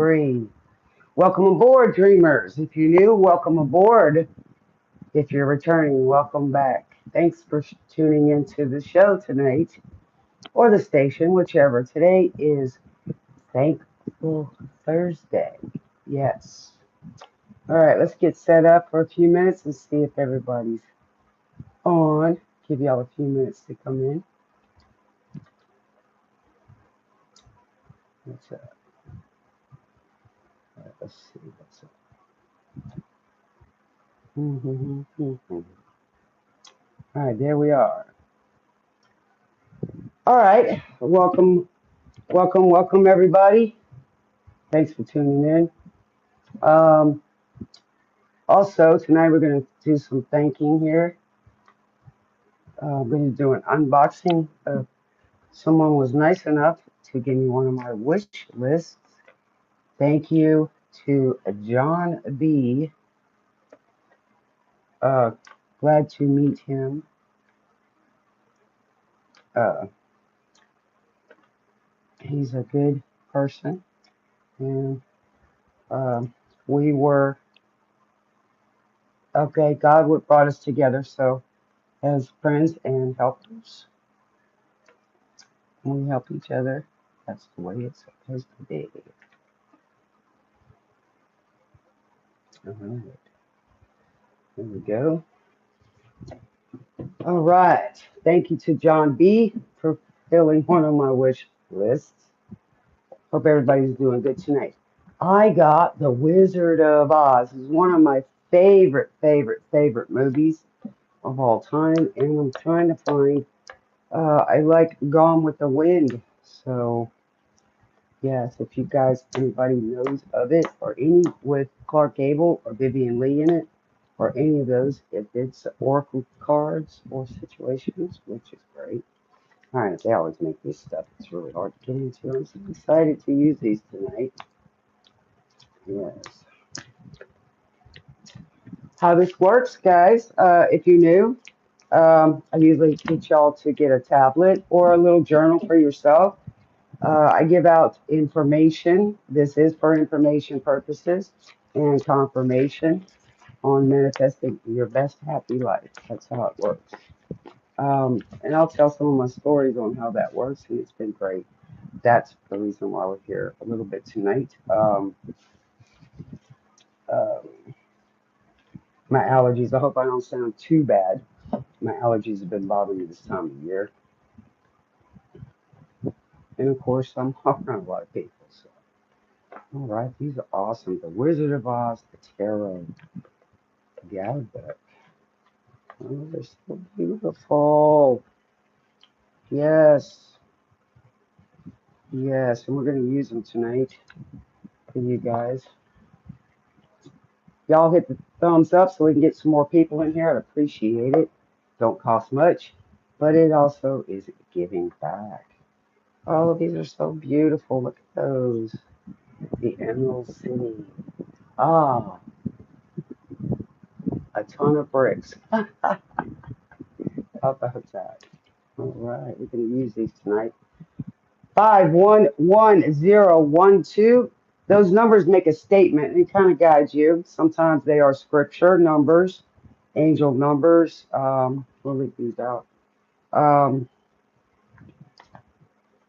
Bree. Welcome aboard, dreamers. If you're new, welcome aboard. If you're returning, welcome back. Thanks for tuning into the show tonight, or the station, whichever. Today is Thankful Thursday. Yes. All right, let's get set up for a few minutes and see if everybody's on. Give y'all a few minutes to come in. What's up? All right, let's see what's up. All right, there we are. All right, welcome, everybody. Thanks for tuning in. Um, Also, tonight we're going to do some thanking here. I'm going to do an unboxing. Someone was nice enough to give me one of my wish lists. Thank you to John B. Uh, Glad to meet him. Uh, he's a good person, and um, we were okay. God would brought us together, so as friends and helpers, we help each other. That's the way it's supposed to be. All right, there we go. All right. Thank you to John B. for filling one of my wish lists. Hope everybody's doing good tonight. I got The Wizard of Oz. It's one of my favorite movies of all time, and I'm trying to find. I like Gone with the Wind, so yes, if you guys anybody knows of it or any with Clark Gable or Vivian Lee in it or any of those, if it's Oracle cards or situations, which is great. All right, they always make this stuff. It's really hard to get into. I'm so excited to use these tonight. Yes. How this works, guys, if you're new, I usually teach y'all to get a tablet or a little journal for yourself. I give out information. This is for information purposes and confirmation on manifesting your best happy life. That's how it works. And I'll tell some of my stories on how that works, and it's been great. That's the reason why we're here a little bit tonight. Uh, my allergies, I hope I don't sound too bad. My allergies have been bothering me this time of year. And of course, I'm around a lot of people. So, all right, these are awesome. The Wizard of Oz, the Tarot, Galadeck. Oh, they're so beautiful. Yes, yes, and we're going to use them tonight for you guys. Y'all hit the thumbs up so we can get some more people in here. I'd appreciate it. Don't cost much, but it also is giving back. Oh, these are so beautiful. Look at those. The Emerald City. Ah, a ton of bricks. How about that? All right, we're going to use these tonight. 511012. Those numbers make a statement and it kind of guides you. Sometimes they are scripture numbers, angel numbers. We'll leave these out. Um,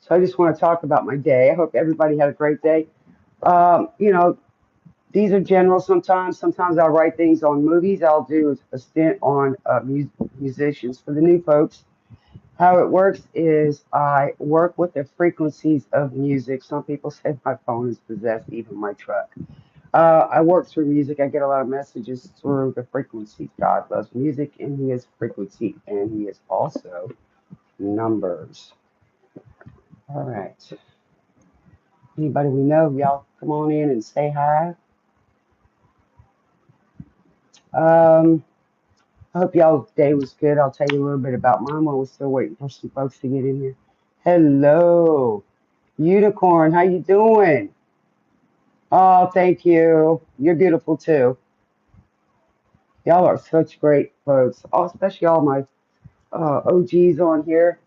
so I just want to talk about my day. I hope everybody had a great day. You know, these are general sometimes. Sometimes I'll write things on movies. I'll do a stint on musicians for the new folks. How it works is I work with the frequencies of music. Some people say my phone is possessed, even my truck. I work through music. I get a lot of messages through the frequencies. God loves music, and He is frequency, and He is also numbers. All right. Anybody we know, y'all come on in and say hi. Um, I hope y'all's day was good. I'll tell you a little bit about mine while we're still waiting for some folks to get in here. Hello, Unicorn. How you doing? Oh, thank you. You're beautiful too. Y'all are such great folks. Oh, especially all my OGs on here.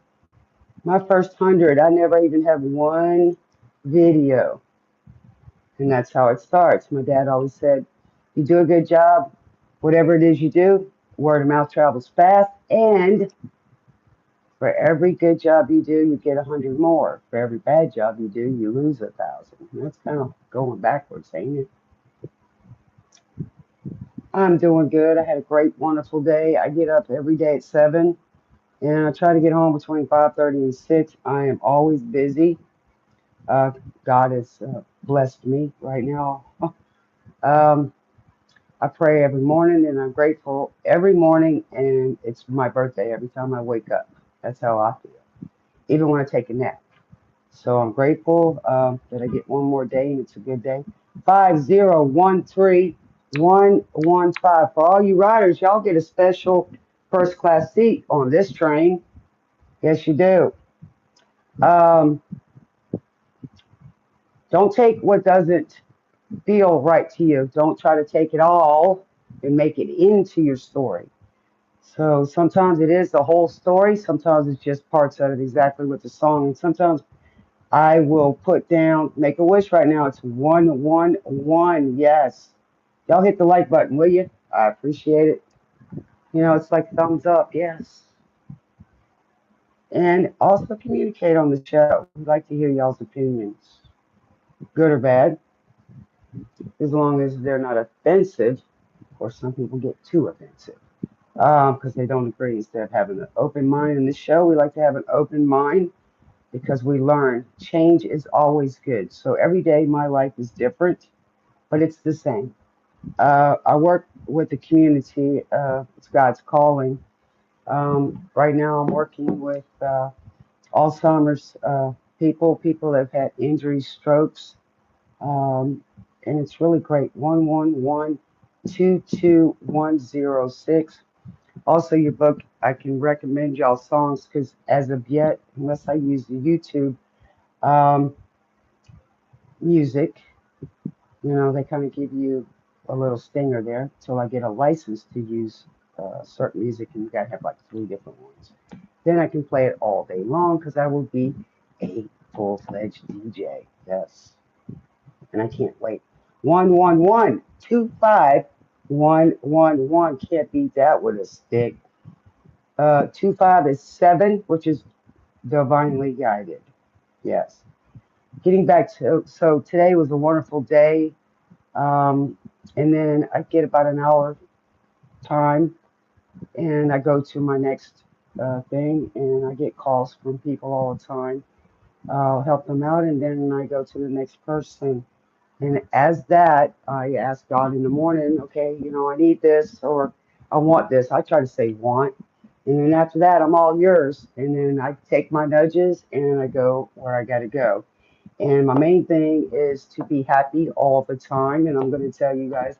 My first 100, I never even have one video. And that's how it starts. My dad always said, you do a good job, whatever it is you do, word of mouth travels fast. And for every good job you do, you get 100 more. For every bad job you do, you lose 1,000. That's kind of going backwards, ain't it? I'm doing good. I had a great, wonderful day. I get up every day at 7, and I try to get home between 5:30 and 6. I am always busy. Uh, God has blessed me right now. um, I pray every morning, and I'm grateful every morning, and it's my birthday every time I wake up. That's how I feel, even when I take a nap. So I'm grateful that I get one more day, and it's a good day. 5013115. For all you riders, y'all get a special first class seat on this train. Yes, you do. Um, don't take what doesn't feel right to you. Don't try to take it all and make it into your story. So sometimes it is the whole story. Sometimes it's just parts of it, exactly with the song. And sometimes I will put down, make a wish right now. It's 111. Yes. Y'all hit the like button, will you? I appreciate it. You know, it's like thumbs up. Yes. And also communicate on the show. We'd like to hear y'all's opinions, good or bad, as long as they're not offensive, or some people get too offensive because they don't agree. Instead of having an open mind in this show, we like to have an open mind because we learn change is always good. So every day my life is different, but it's the same. I work with the community. It's God's calling. Right now, I'm working with Alzheimer's people that have had injuries, strokes, um, and it's really great. 111-22106. Also, your book, I can recommend y'all songs because as of yet, unless I use the YouTube um, music, they kind of give you a little stinger there till I get a license to use certain music, and you gotta have like 3 different ones. Then I can play it all day long because I will be a full-fledged DJ. Yes, and I can't wait. 111-25111. Can't beat that with a stick. 25 is 7, which is divinely guided. Yes. Getting back to, so today was a wonderful day. And then I get about an hour time, and I go to my next thing, and I get calls from people all the time. I'll help them out, and then I go to the next person. And as that, I ask God in the morning, okay, I need this or I want this. I try to say want. And then after that, I'm all yours. And then I take my nudges and I go where I got to go. And my main thing is to be happy all the time. And I'm going to tell you guys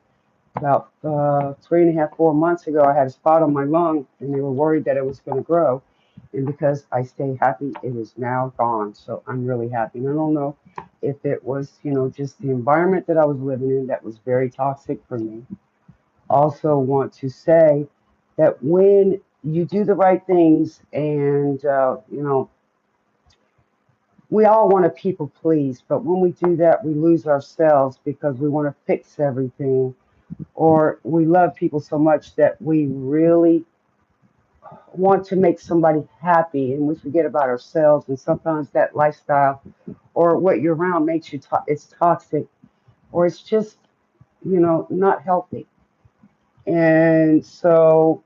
about 3.5, 4 months ago, I had a spot on my lung and they were worried that it was going to grow. And because I stay happy, it is now gone. So I'm really happy. And I don't know if it was, just the environment that I was living in that was very toxic for me. Also, want to say that when you do the right things and, we all want to people please, but when we do that, we lose ourselves because we want to fix everything, or we love people so much that we really want to make somebody happy and we forget about ourselves. And sometimes that lifestyle or what you're around makes you it's toxic, or it's just not healthy. And so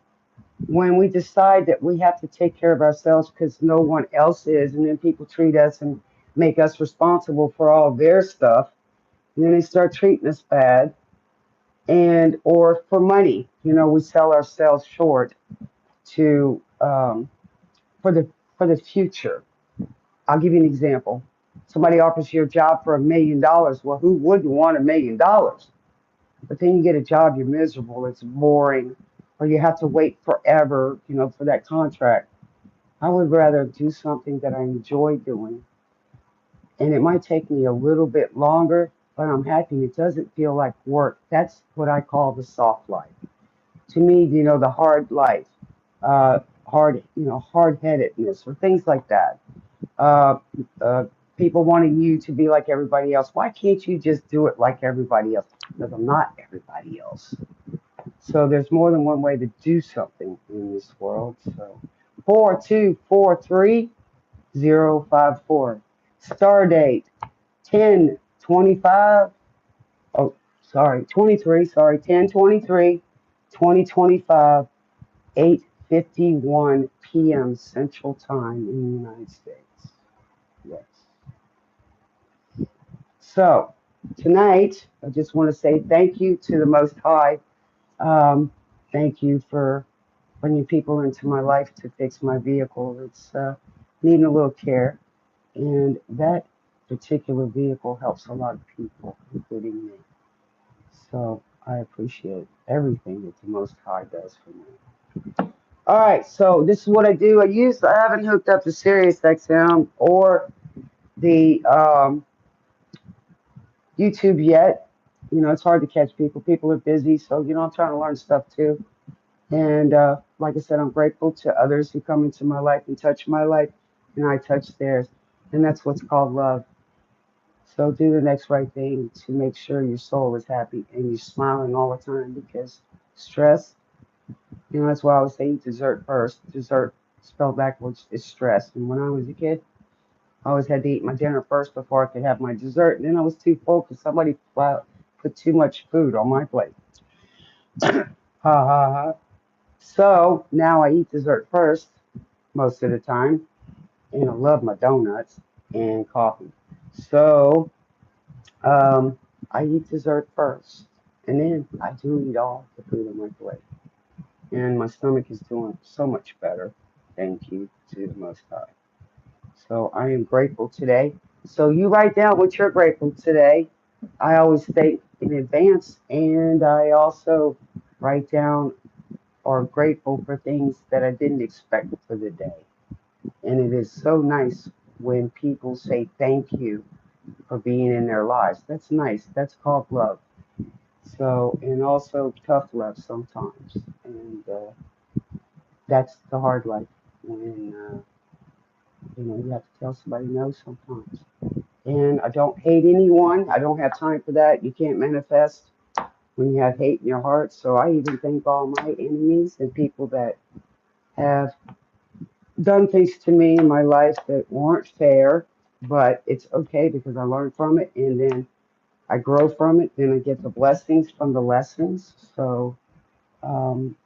when we decide that we have to take care of ourselves because no one else is, and then people treat us and make us responsible for all their stuff, and then they start treating us bad, and or for money, we sell ourselves short to for the future. I'll give you an example. Somebody offers you a job for $1 million. Well, who wouldn't want $1 million? But then you get a job, you're miserable, it's boring, or you have to wait forever, for that contract. I would rather do something that I enjoy doing, and it might take me a little bit longer, but I'm happy. It doesn't feel like work. That's what I call the soft life. To me, the hard life, hard headedness or things like that. Uh, uh, people wanting you to be like everybody else. Why can't you just do it like everybody else? Because I'm not everybody else. So there's more than one way to do something in this world. So 4243054. Star date 1025. Oh, sorry, 23. Sorry, 1023, 2025, 8:51 p.m. Central Time in the United States. Yes. So tonight, I just want to say thank you to the Most High. Thank you for bringing people into my life to fix my vehicle. It's needing a little care, and that particular vehicle helps a lot of people, including me. So I appreciate everything that the Most High does for me. All right, so this is what I do. I haven't hooked up to Sirius XM or the YouTube yet. You know, it's hard to catch people. People are busy, so I'm trying to learn stuff too. And like I said, I'm grateful to others who come into my life and touch my life, and I touch theirs. And that's what's called love. So do the next right thing to make sure your soul is happy and you're smiling all the time, because stress, that's why I always say eat dessert first. Dessert spelled backwards is stress. And when I was a kid, I always had to eat my dinner first before I could have my dessert. And then I was too full because somebody put too much food on my plate. Ha ha ha. So now I eat dessert first most of the time, and I love my donuts and coffee. So um, I eat dessert first, and then I do eat all the food on my plate, and my stomach is doing so much better. Thank you to the Most High. So I am grateful today. So you write down what you're grateful today. I always think in advance, and I also write down or grateful for things that I didn't expect for the day. And it is so nice when people say thank you for being in their lives. That's nice. That's called love. So, and also tough love sometimes. And that's the hard life when, you have to tell somebody no sometimes. And I don't hate anyone. I don't have time for that. You can't manifest when you have hate in your heart. So I even thank all my enemies and people that have done things to me in my life that weren't fair, but it's okay because I learned from it and then I grow from it. Then I get the blessings from the lessons. So um,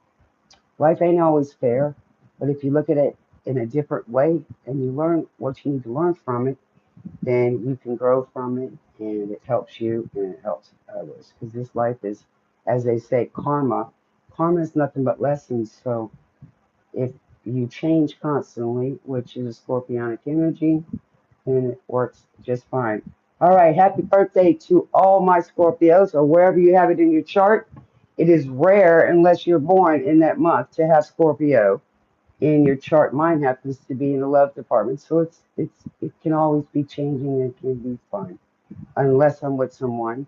life ain't always fair, but if you look at it in a different way and you learn what you need to learn from it, then you can grow from it and it helps you and it helps others. Because this life is, as they say, karma. Karma is nothing but lessons. So if you change constantly, which is a scorpionic energy, then it works just fine. All right, happy birthday to all my Scorpios, or wherever you have it in your chart. It is rare, unless you're born in that month, to have Scorpio in your chart. Mine happens to be in the love department, so it can always be changing and it can be fun, unless I'm with someone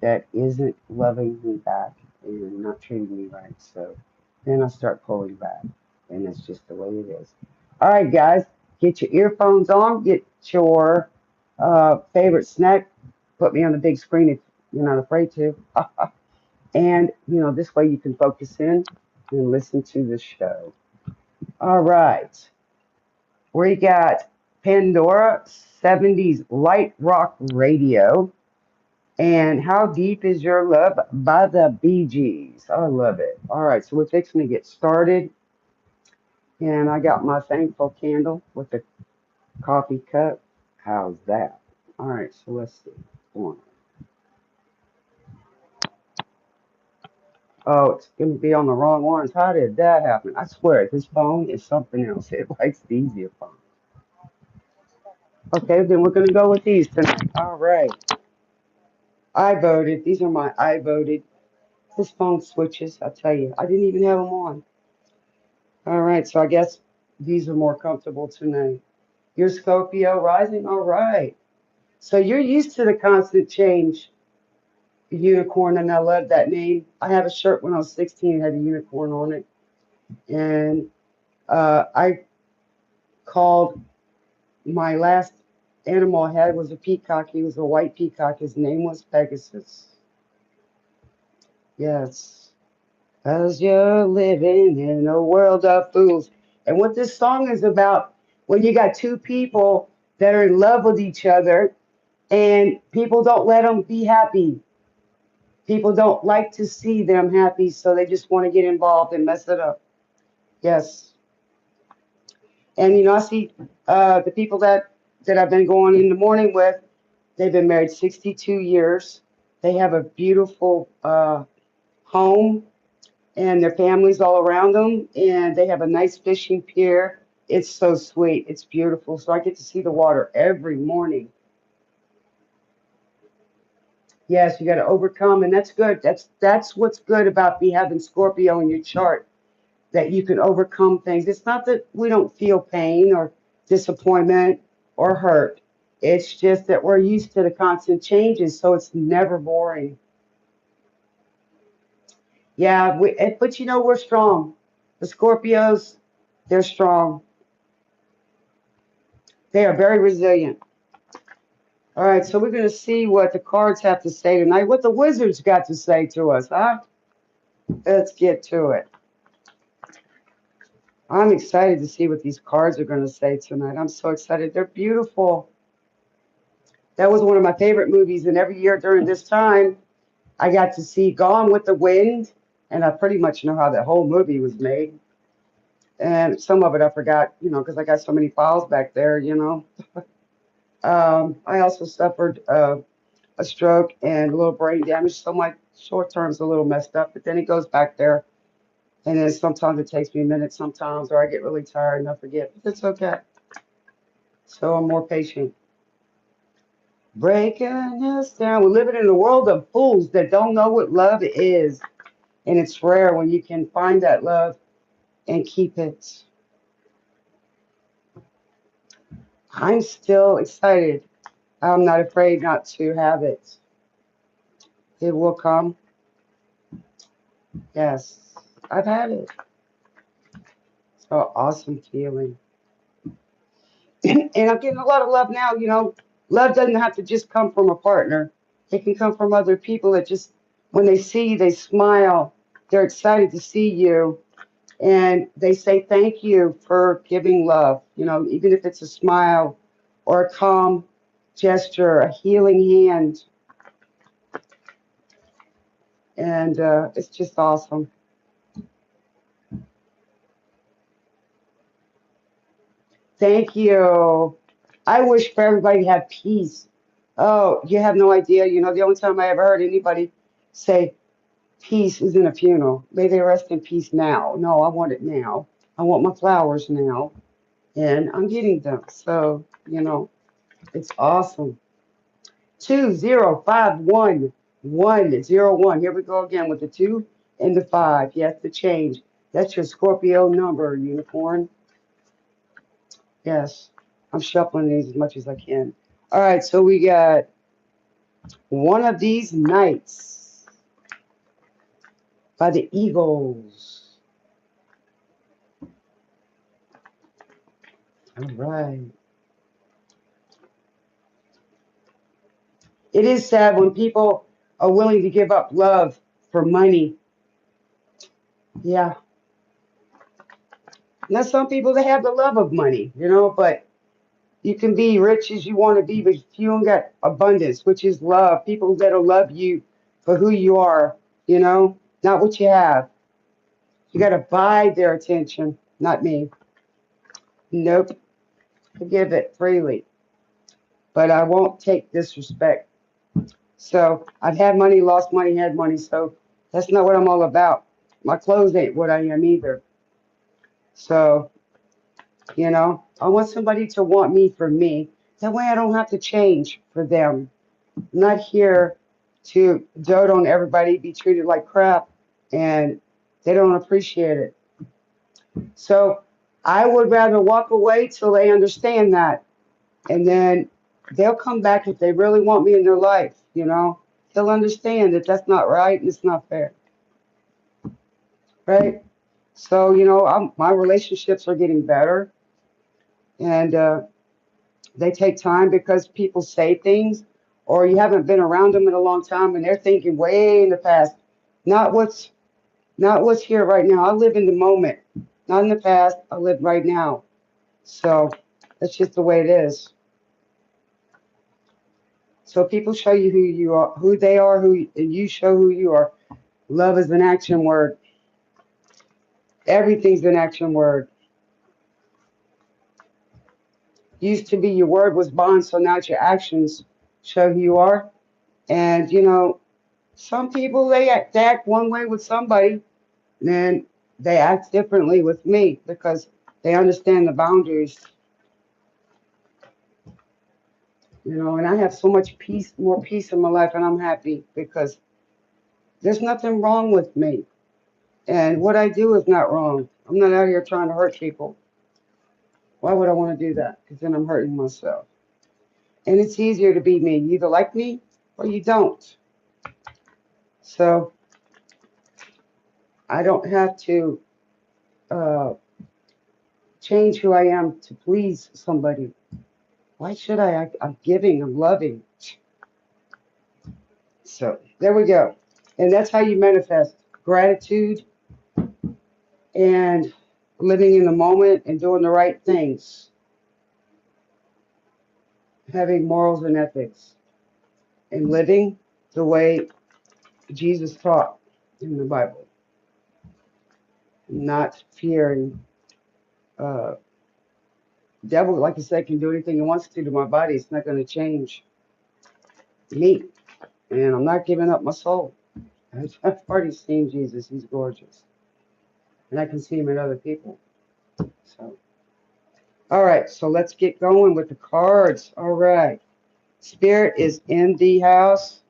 that isn't loving me back and not treating me right. So then I start pulling back, and that's just the way it is. All right, guys, get your earphones on, get your favorite snack, put me on the big screen if you're not afraid to, and this way you can focus in and listen to the show. All right, we got Pandora 70s Light Rock Radio. And How Deep Is Your Love by the Bee Gees. I love it. All right, so we're fixing to get started. And I got my thankful candle with the coffee cup. How's that? All right, so let's see. One. Oh, it's going to be on the wrong ones. How did that happen? I swear, this phone is something else. It likes the easier phone. Okay, then we're going to go with these tonight. All right. I voted. These are my I voted. This phone switches, I tell you. I didn't even have them on. All right, so I guess these are more comfortable tonight. Your Scorpio rising? All right. So you're used to the constant change, unicorn, and I love that name. I had a shirt when I was 16, had a unicorn on it. And I called my last animal I had was a peacock. He was a white peacock. His name was Pegasus. Yes. Cause you're living in a world of fools. And what this song is about, when you got two people that are in love with each other and people don't let them be happy. People don't like to see them happy, so they just want to get involved and mess it up. Yes. And I see the people that I've been going in the morning with, they've been married 62 years. They have a beautiful home and their families all around them, and they have a nice fishing pier. It's so sweet. It's beautiful. So I get to see the water every morning. Yes, you got to overcome, and that's good. That's what's good about me having Scorpio in your chart, that you can overcome things. It's not that we don't feel pain or disappointment or hurt. It's just that we're used to the constant changes, so it's never boring. Yeah, but we're strong. The Scorpios, they're strong. They are very resilient. All right, so we're going to see what the cards have to say tonight, what the wizards got to say to us, huh? Let's get to it. I'm excited to see what these cards are going to say tonight. I'm so excited. They're beautiful. That was one of my favorite movies, and every year during this time, I got to see Gone with the Wind, and I pretty much know how the whole movie was made. And some of it I forgot, because I got so many files back there. I also suffered a stroke and a little brain damage, so my short term's a little messed up, but then it goes back there. And then sometimes it takes me a minute, sometimes, or I get really tired and I forget. But it's okay. So I'm more patient. Breaking us down. We're living in a world of fools that don't know what love is. And it's rare when you can find that love and keep it. I'm still excited. I'm not afraid not to have it. It will come. Yes, I've had it. It's an awesome feeling. And I'm getting a lot of love now. Love doesn't have to just come from a partner. It can come from other people that just, when they see you, they smile. They're excited to see you. And they say thank you for giving love, even if it's a smile or a calm gesture, a healing hand. And it's just awesome. Thank you. I wish for everybody to have peace. Oh, you have no idea. The only time I ever heard anybody say peace is in a funeral. May they rest in peace now. No, I want it now. I want my flowers now. And I'm getting them. So, it's awesome. 2051101. Here we go again with the 2 and the 5. Yes, the change. That's your Scorpio number, unicorn. Yes. I'm shuffling these as much as I can. All right, so we got One of These Nights by the Eagles. All right. It is sad when people are willing to give up love for money. Yeah. Now, some people, they have the love of money, but you can be rich as you want to be, but if you don't got abundance, which is love, people that'll love you for who you are, not what you have. You got to buy their attention, not me. Nope. Forgive it freely, but I won't take disrespect. So I've had money, lost money, had money. So that's not what I'm all about. My clothes ain't what I am either. So, I want somebody to want me for me. That way I don't have to change for them. I'm not here to dote on everybody, be treated like crap, and they don't appreciate it. So I would rather walk away till they understand that. And then they'll come back if they really want me in their life. They'll understand that that's not right and it's not fair. Right? So, my relationships are getting better. And They take time because people say things, or you haven't been around them in a long time, and they're thinking way in the past, not what's here right now. I live in the moment, not in the past. I live right now. So that's just the way it is. So people show you who you are, who they are, and you show who you are. Love is an action word. Everything's an action word. Used to be your word was bond, so now it's your actions show who you are. And some people they act one way with somebody, and then they act differently with me because they understand the boundaries. And I have so much peace, more peace in my life, and I'm happy because there's nothing wrong with me. And what I do is not wrong. I'm not out here trying to hurt people. Why would I want to do that? Because then I'm hurting myself. And it's easier to be me. You either like me or you don't. So I don't have to uh, change who I am to please somebody. Why should I? I'm giving, I'm loving. So there we go. And that's how you manifest gratitude and living in the moment and doing the right things, having morals and ethics, and living the way Jesus taught in the Bible, not fearing. Uh, devil, like I said, can do anything he wants to my body. It's not going to change me, and I'm not giving up my soul. I've already seen Jesus. He's gorgeous, and I can see him in other people. So, all right. So let's get going with the cards. All right. Spirit is in the house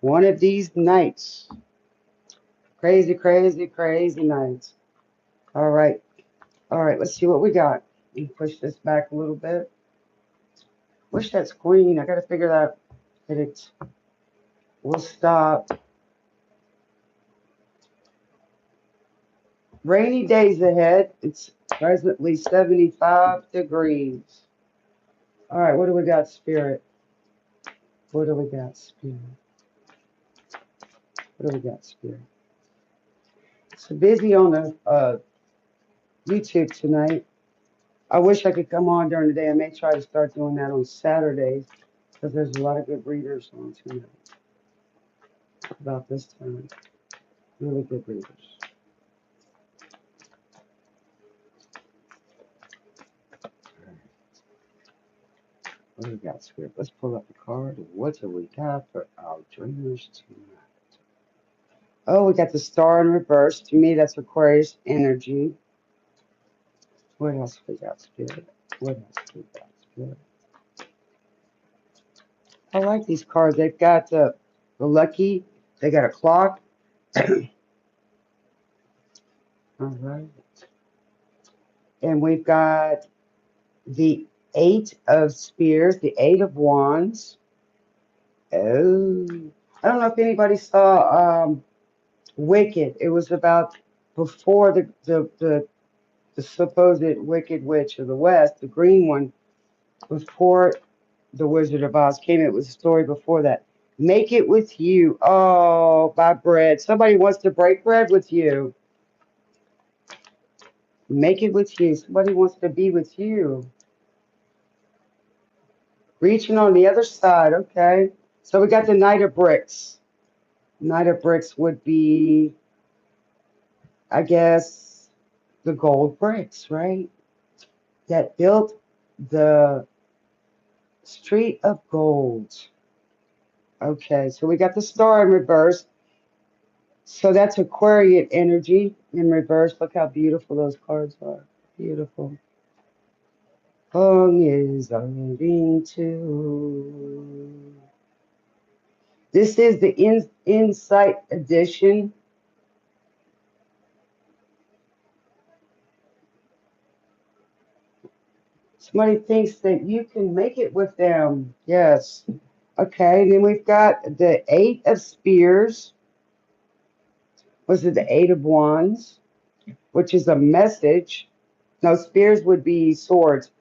one of these nights. Crazy, crazy, crazy nights. All right. All right. Let's see what we got. Let me push this back a little bit. Wish that's green. I got to figure out that it will stop. Rainy days ahead. It's presently 75 degrees. All right. What do we got, Spirit? What do we got, Spirit? What do we got, Spirit? So busy on the YouTube tonight. I wish I could come on during the day. I may try to start doing that on Saturdays because there's a lot of good readers on tonight about this time. Really good readers. What do we got, Spirit? Let's pull up the card. What do we got for our dreamers tonight? Oh, we got the star in reverse. To me, that's Aquarius energy. What else we got, Spirit? What else we got, Spirit? I like these cards. They've got the lucky. They got a clock. All right. And we've got the Eight of Spears, the Eight of Wands. Oh, I don't know if anybody saw Wicked. It was about before the supposed Wicked Witch of the West, the green one, before the Wizard of Oz came. It was a story before that. Make it with you. Oh, by bread. Somebody wants to break bread with you. Make it with you. Somebody wants to be with you. Reaching on the other side. Okay. So we got the Knight of Bricks. Knight of Bricks would be, I guess, the gold bricks, right? That built the Street of Gold. Okay, so we got the star in reverse. So that's Aquarian energy in reverse. Look how beautiful those cards are. Beautiful. Hong is leading to. This is the Insight edition. Somebody thinks that you can make it with them. Yes. Okay, then we've got the Eight of Spears. Was it the Eight of Wands, which is a message? No, spears would be swords.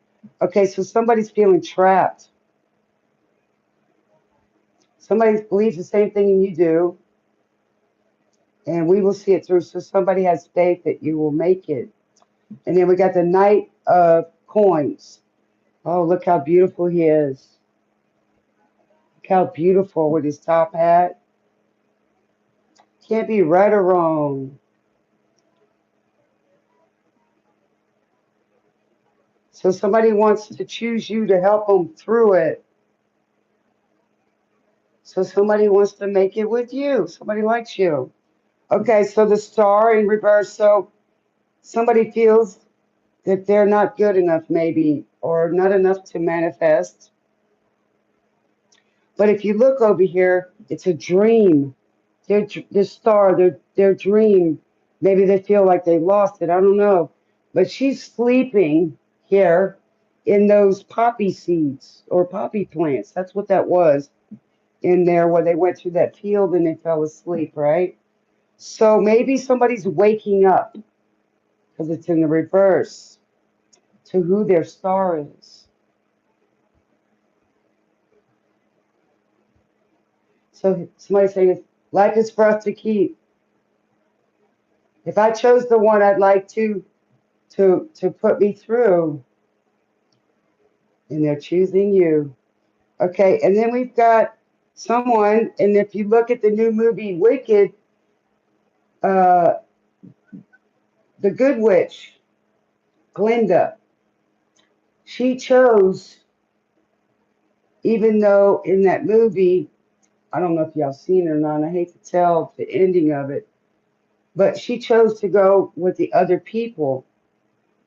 Okay, so somebody's feeling trapped. Somebody believes the same thing you do, and we will see it through. So somebody has faith that you will make it. And then we got the Knight of Coins. Oh, look how beautiful he is. Look how beautiful with his top hat. Can't be right or wrong. So somebody wants to choose you to help them through it. So somebody wants to make it with you. Somebody likes you. Okay, so the star in reverse. So somebody feels that they're not good enough, maybe, or not enough to manifest. But if you look over here, it's a dream. Their star, their dream. Maybe they feel like they lost it. I don't know. But she's sleeping here in those poppy seeds or poppy plants. That's what that was in there where they went through that field and they fell asleep, right? So maybe somebody's waking up because it's in the reverse to who their star is. So somebody's saying, life is for us to keep. If I chose the one I'd like to put me through, and they're choosing you. Okay, and then we've got someone, and if you look at the new movie Wicked, uh, the Good Witch, Glinda, she chose, even though in that movie, I don't know if y'all seen it or not, and I hate to tell the ending of it, but she chose to go with the other people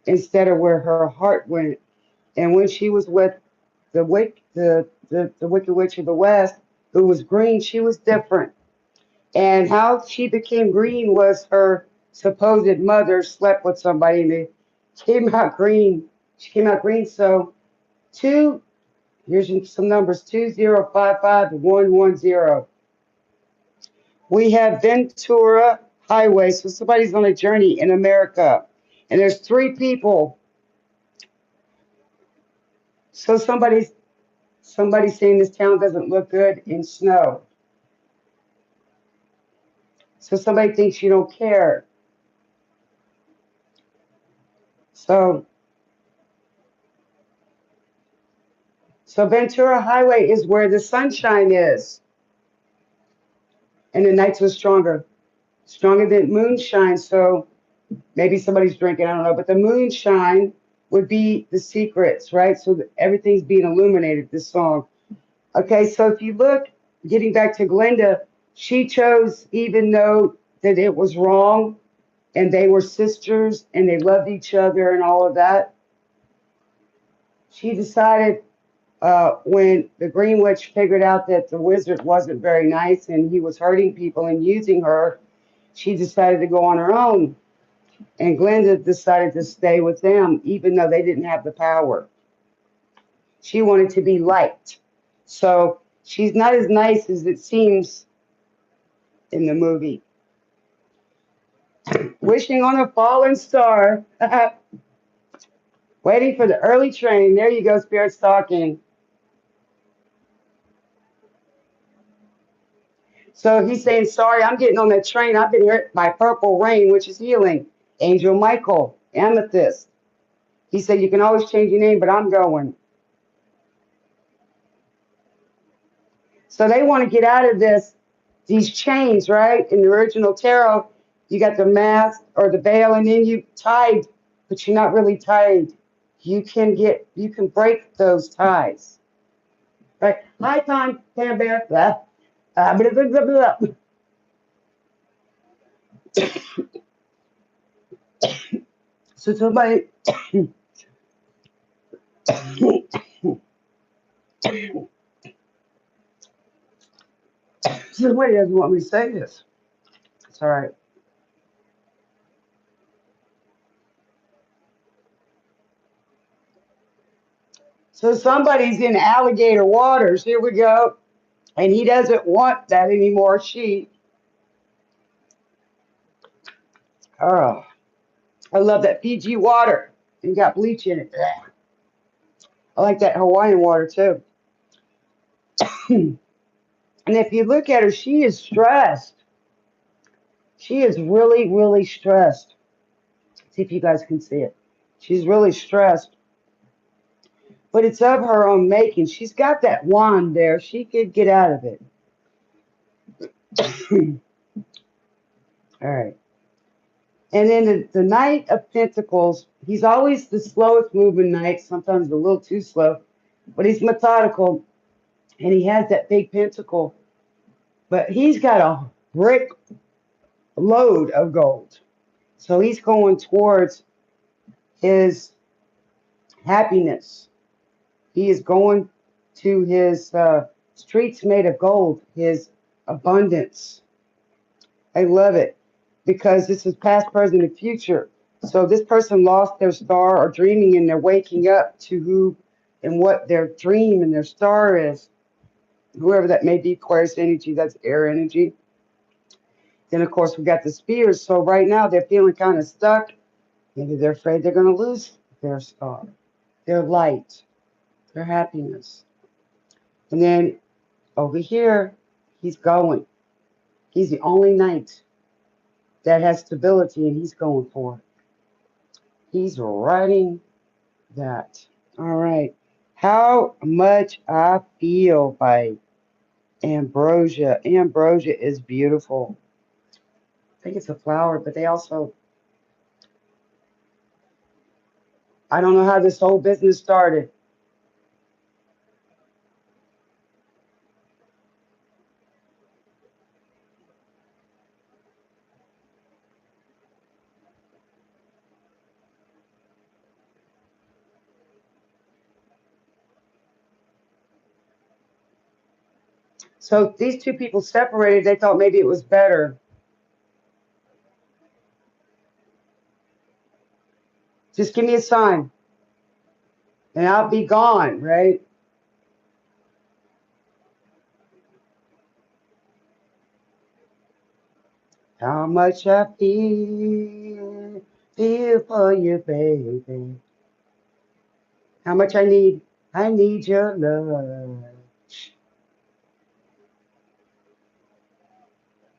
instead of where her heart went. And when she was with the Wicked Witch of the West, who was green, she was different. And how she became green was her supposed mother slept with somebody and they came out green. She came out green. So two, here's some numbers, 2055110. We have Ventura Highway. So somebody's on a journey in America. And there's three people. So somebody's saying this town doesn't look good in snow. So somebody thinks you don't care. So so Ventura Highway is where the sunshine is. And the nights were stronger than moonshine. So maybe somebody's drinking, I don't know. But the moonshine would be the secrets, right? So everything's being illuminated, this song. Okay, so if you look, getting back to Glenda, she chose, even though that it was wrong and they were sisters and they loved each other and all of that, she decided when the Green Witch figured out that the wizard wasn't very nice and he was hurting people and using her, she decided to go on her own. And Glenda decided to stay with them, even though they didn't have the power. She wanted to be liked. So she's not as nice as it seems in the movie. Wishing on a fallen star, waiting for the early train. There you go, Spirit's talking. So he's saying, sorry, I'm getting on that train. I've been hit by purple rain, which is healing. Angel Michael, Amethyst. He said, you can always change your name, but I'm going. So they want to get out of these chains, right? In the original tarot, you got the mask or the veil, and then you tied, but you're not really tied. You can break those ties. Right? High time, Pam Bear. Blah, blah, blah, blah, blah. So somebody, somebody doesn't want me to say this. It's all right. So somebody's in alligator waters. Here we go. And he doesn't want that anymore. Oh, I love that Fiji water. And got bleach in it. I like that Hawaiian water too. And if you look at her, she is stressed. She is really, really stressed. See if you guys can see it. She's really stressed, but it's of her own making. She's got that wand there. She could get out of it. All right. And then the Knight of Pentacles, he's always the slowest moving knight, sometimes a little too slow, but he's methodical and he has that big pentacle. But he's got a brick load of gold. So he's going towards his happiness. He is going to his streets made of gold, his abundance. I love it because this is past, present, and future. So this person lost their star or dreaming and they're waking up to who and what their dream and their star is. Whoever that may be, Aquarius energy, that's air energy. Then, of course, we got the spheres. So right now they're feeling kind of stuck. Maybe they're afraid they're going to lose their star, their light, their happiness. And then over here, he's going. He's the only knight that has stability and he's going for it. He's writing that. All right. How Much I Feel by Ambrosia. Ambrosia is beautiful. I think it's a flower, but they also, I don't know how this whole business started. So these two people separated. They thought maybe it was better. Just give me a sign and I'll be gone, right? How much I feel for you, baby. How much I need your love.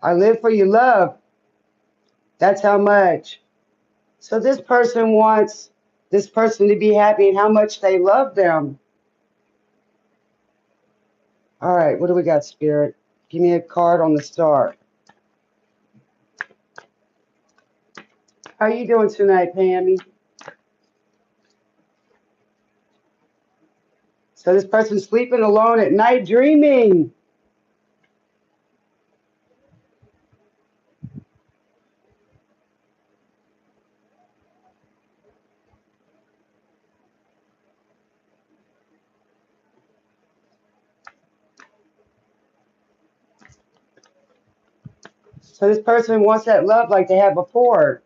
I live for your love. That's how much. So this person wants this person to be happy and how much they love them. All right, what do we got, Spirit? Give me a card on the star. How are you doing tonight, Pammy? So this person's sleeping alone at night dreaming. So this person wants that love like they had before.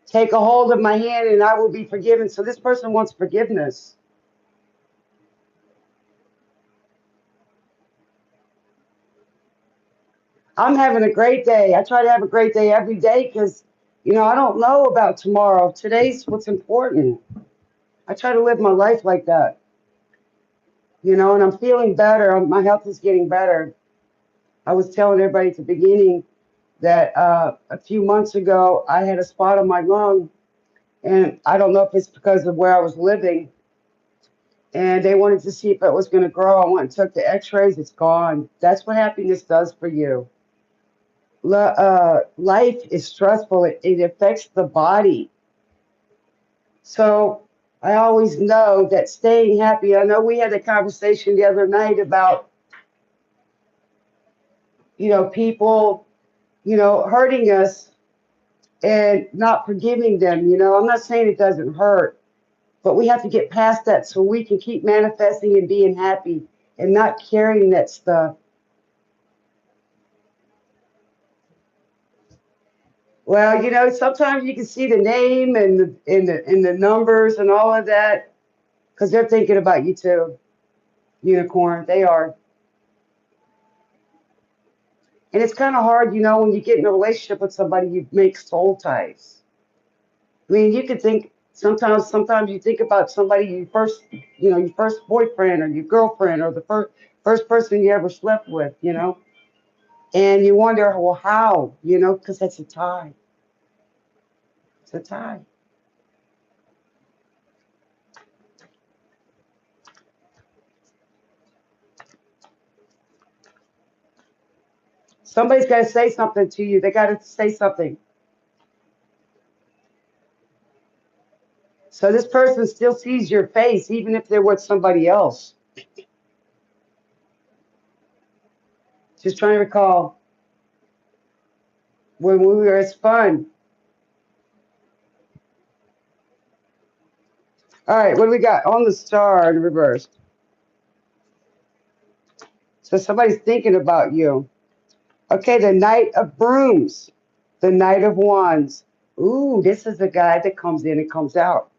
Take a hold of my hand and I will be forgiven. So this person wants forgiveness. I'm having a great day. I try to have a great day every day because, I don't know about tomorrow. Today's what's important. I try to live my life like that, and I'm feeling better. My health is getting better. I was telling everybody at the beginning that a few months ago I had a spot on my lung, and I don't know if it's because of where I was living. And they wanted to see if it was going to grow. I went and took the x-rays. It's gone. That's what happiness does for you. Life is stressful. It affects the body. So I always know that staying happy. I know we had a conversation the other night about, people, hurting us and not forgiving them. I'm not saying it doesn't hurt, but we have to get past that so we can keep manifesting and being happy and not carrying that stuff. Well, sometimes you can see the name and the numbers and all of that because they're thinking about you too, unicorn. They are. And it's kind of hard, when you get in a relationship with somebody, you make soul ties. I mean, you could think sometimes you think about somebody your first boyfriend or your girlfriend or the first person you ever slept with, and you wonder, well, how, because that's a tie. It's a tie. Somebody's got to say something to you. They got to say something. So this person still sees your face, even if they're with somebody else. Just trying to recall when we were, it's fun. All right, what do we got? On the star in reverse. So somebody's thinking about you. Okay, the Knight of Brooms, the Knight of Wands. Ooh, this is the guy that comes in and comes out.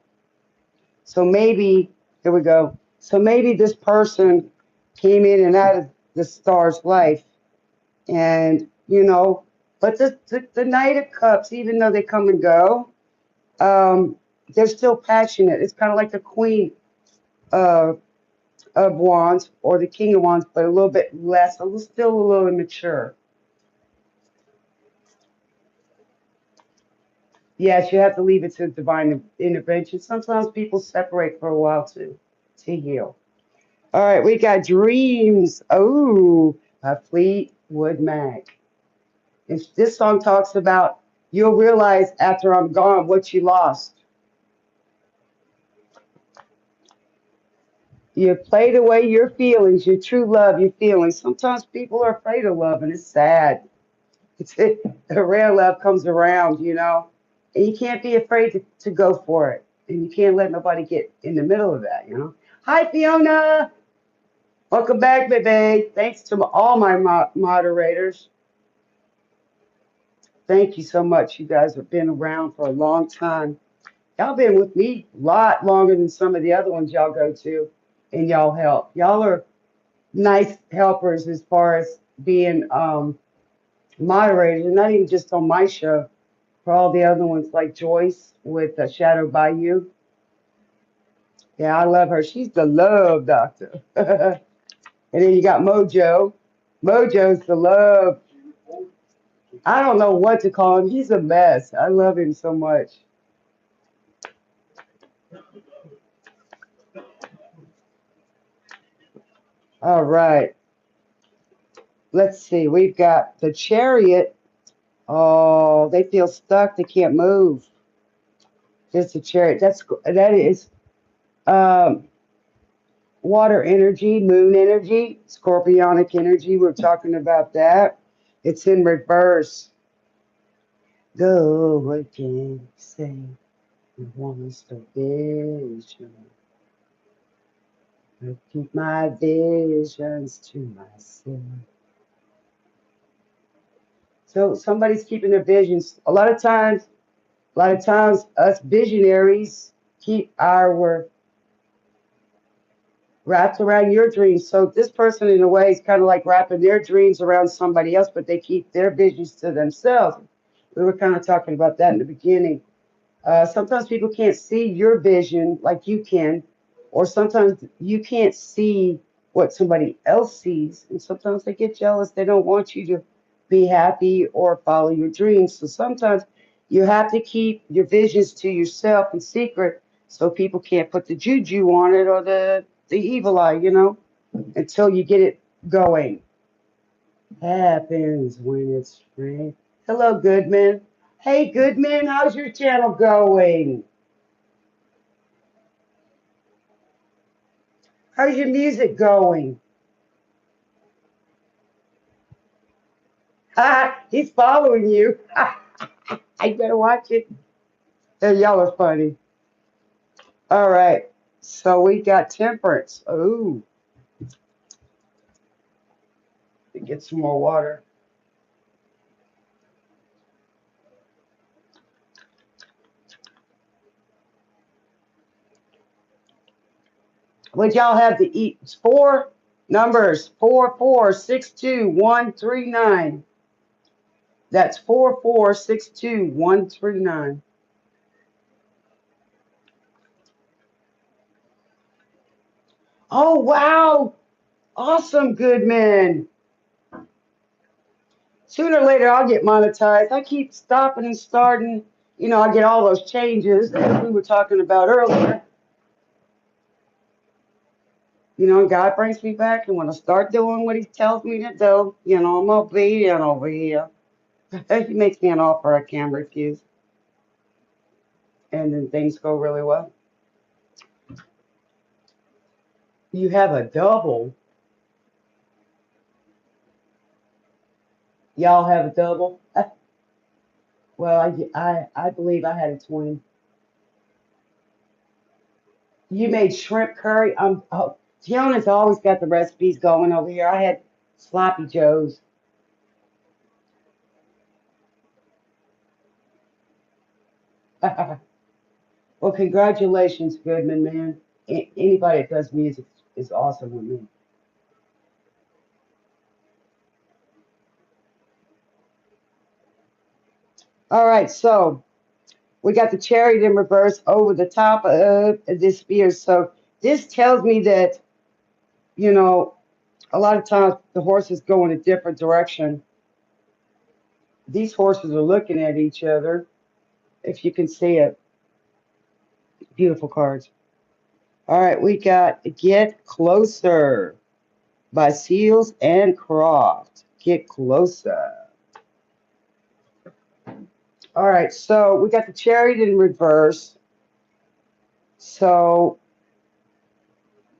So maybe, here we go. So maybe this person came in and out of the star's life. And, but the Knight of Cups, even though they come and go, um, they're still passionate. It's kind of like the Queen of, of Wands or the King of Wands, but a little bit less, still a little immature. Yes, you have to leave it to divine intervention. Sometimes people separate for a while to heal. All right, we got dreams. Oh, a Fleetwood Mac. And this song talks about you'll realize after I'm gone what you lost. You played away your feelings, your true love, your feelings. Sometimes people are afraid of love, and it's sad. It's the real love comes around, and you can't be afraid to go for it, and you can't let nobody get in the middle of that. Hi, Fiona. Welcome back, baby. Thanks to all my moderators. Thank you so much. You guys have been around for a long time. Y'all been with me a lot longer than some of the other ones y'all go to, and y'all help. Y'all are nice helpers as far as being moderators, and not even just on my show, for all the other ones like Joyce with Shadow Bayou. Yeah, I love her. She's the love doctor. And then you got Mojo. Mojo's the love. I don't know what to call him. He's a mess. I love him so much. All right. Let's see. We've got the Chariot. Oh, they feel stuck. They can't move. Just a Chariot. That is um, water energy, moon energy, scorpionic energy. We're talking about that. It's in reverse. Go again, say you want the vision. I keep my visions to myself. So somebody's keeping their visions. A lot of times, us visionaries keep our wrapped around your dreams. So this person, in a way, is kind of like wrapping their dreams around somebody else, but they keep their visions to themselves. We were kind of talking about that in the beginning. Sometimes people can't see your vision like you can, or sometimes you can't see what somebody else sees, and sometimes they get jealous. They don't want you to be happy or follow your dreams. So sometimes you have to keep your visions to yourself in secret so people can't put the juju on it or the evil eye, until you get it going. Happens when it's free. Hello, Goodman. Hey, Goodman, how's your channel going? How's your music going? Ha, he's following you. I better watch it. Hey, y'all are funny. All right. So we got temperance. Ooh, to get some more water. What y'all have to eat? It's four numbers: 4462139. That's 4462139. Oh, wow. Awesome, Goodman. Sooner or later, I'll get monetized. I keep stopping and starting. I get all those changes as we were talking about earlier. God brings me back, and when I start doing what he tells me to do, I'm obedient over here. He makes me an offer I can't refuse, and then things go really well. You have a double. Y'all have a double. Well, I believe I had a twin. You made shrimp curry. Fiona's always got the recipes going over here. I had sloppy joes. Well, congratulations, Goodman, man. Anybody that does music is awesome with me. All right, so we got the chariot in reverse over the top of this spear. So this tells me that, you know, a lot of times the horses go in a different direction. These horses are looking at each other, if you can see it. Beautiful cards. All right, we got Get Closer by Seals and Croft. Get Closer. All right, so we got the chariot in reverse. So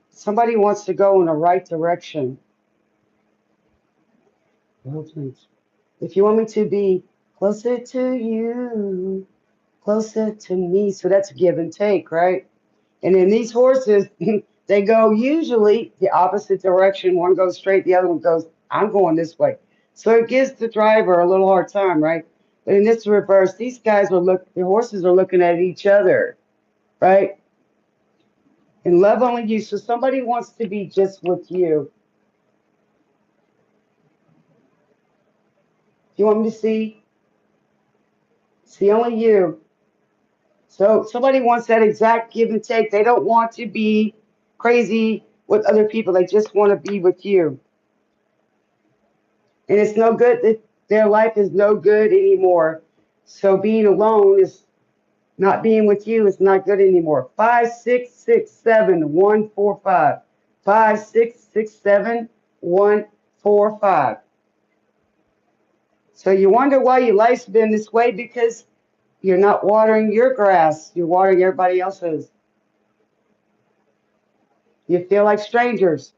somebody wants to go in the right direction. Well, please. If you want me to be closer to you, closer to me. So that's a give and take, right? And then these horses, they go usually the opposite direction. One goes straight, the other one goes, I'm going this way. So it gives the driver a little hard time, right? But in this reverse, the horses are looking at each other, right? And love only you. So somebody wants to be just with you. You want me to see only you. So somebody wants that exact give and take. They don't want to be crazy with other people. They just want to be with you. And it's no good that their life is no good anymore. So being alone is not being with you is not good anymore. 5667145. 5667145. So you wonder why your life's been this way because you're not watering your grass. You're watering everybody else's. You feel like strangers.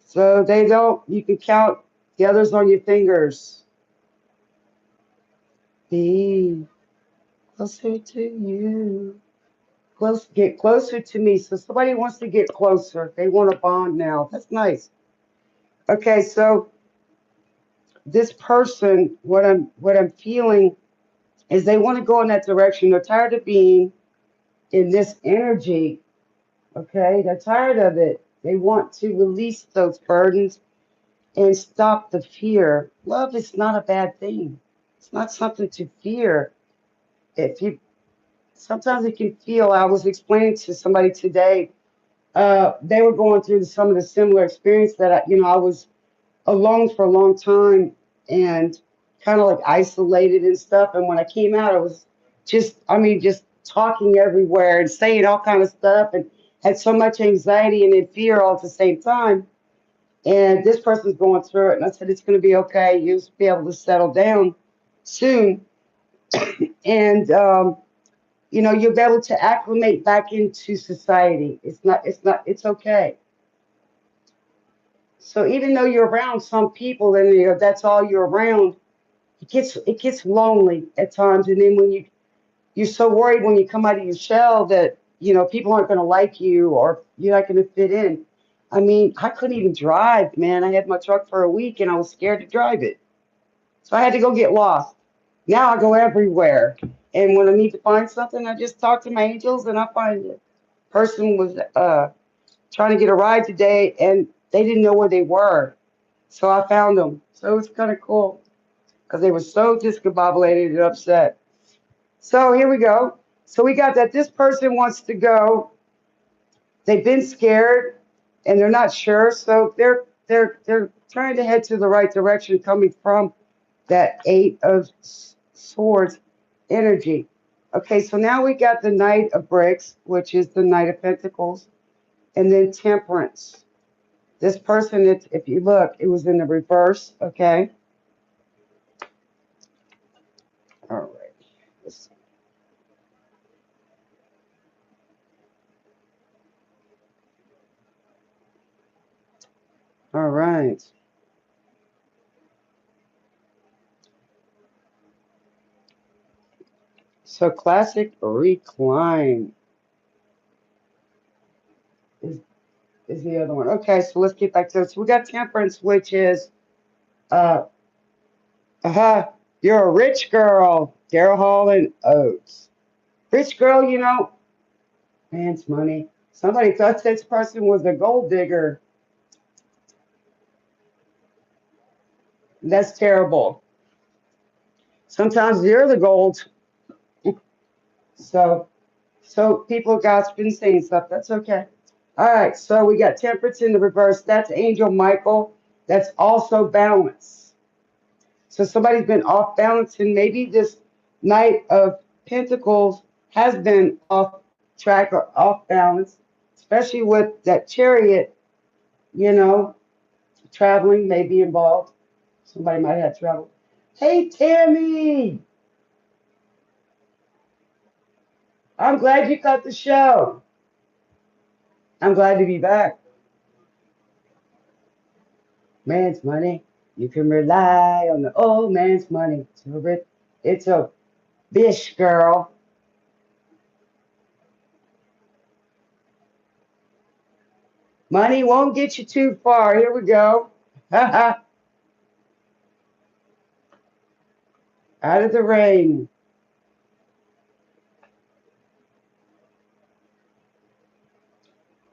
So they don't, you can count the others on your fingers. Be closer to you. Get closer to me. So somebody wants to get closer. They want a bond now. That's nice. Okay, so this person, what I'm feeling is they want to go in that direction. They're tired of being in this energy. Okay, they're tired of it. They want to release those burdens and stop the fear. Love is not a bad thing. It's not something to fear. If you sometimes it can feel. I was explaining to somebody today. They were going through some of the similar experience that I was alone for a long time and kind of like isolated and stuff. And when I came out, I was just talking everywhere and saying all kind of stuff and had so much anxiety and then fear all at the same time. And this person's going through it, and I said it's going to be okay. You'll be able to settle down soon, and you'll be able to acclimate back into society. It's okay. So even though you're around some people and that's all you're around, it gets lonely at times. And then when you're so worried when you come out of your shell that people aren't going to like you or you're not going to fit in. I mean, I couldn't even drive, man. I had my truck for a week and I was scared to drive it, so I had to go get lost. Now I go everywhere, and when I need to find something, I just talk to my angels and I find it. Person was trying to get a ride today and they didn't know where they were. So I found them. So it was kind of cool because they were so discombobulated and upset. So here we go. So we got that this person wants to go. They've been scared and they're not sure. So they're trying to head to the right direction coming from that Eight of Swords energy. Okay, so now we got the Knight of Bricks, which is the Knight of Pentacles, and then Temperance. This person, if you look, it was in the reverse. Okay, all right. Let's see. All right. So classic recline is is the other one. Okay, so let's get back to it. So we got Temperance, which is uh you're a rich girl, Daryl Hall and Oates. Rich girl, man's money. Somebody thought this person was a gold digger. That's terrible. Sometimes you're the gold. So people God's been saying stuff. That's okay. All right, so we got Temperance in the reverse. That's Angel Michael. That's also balance. So somebody's been off balance, and maybe this Knight of Pentacles has been off track or off balance, especially with that Chariot, you know, traveling may be involved. Somebody might have trouble. Hey, Tammy, I'm glad you caught the show. I'm glad to be back. Man's money. You can rely on the old man's money. It's a bish, girl. Money won't get you too far. Here we go. Out of the rain.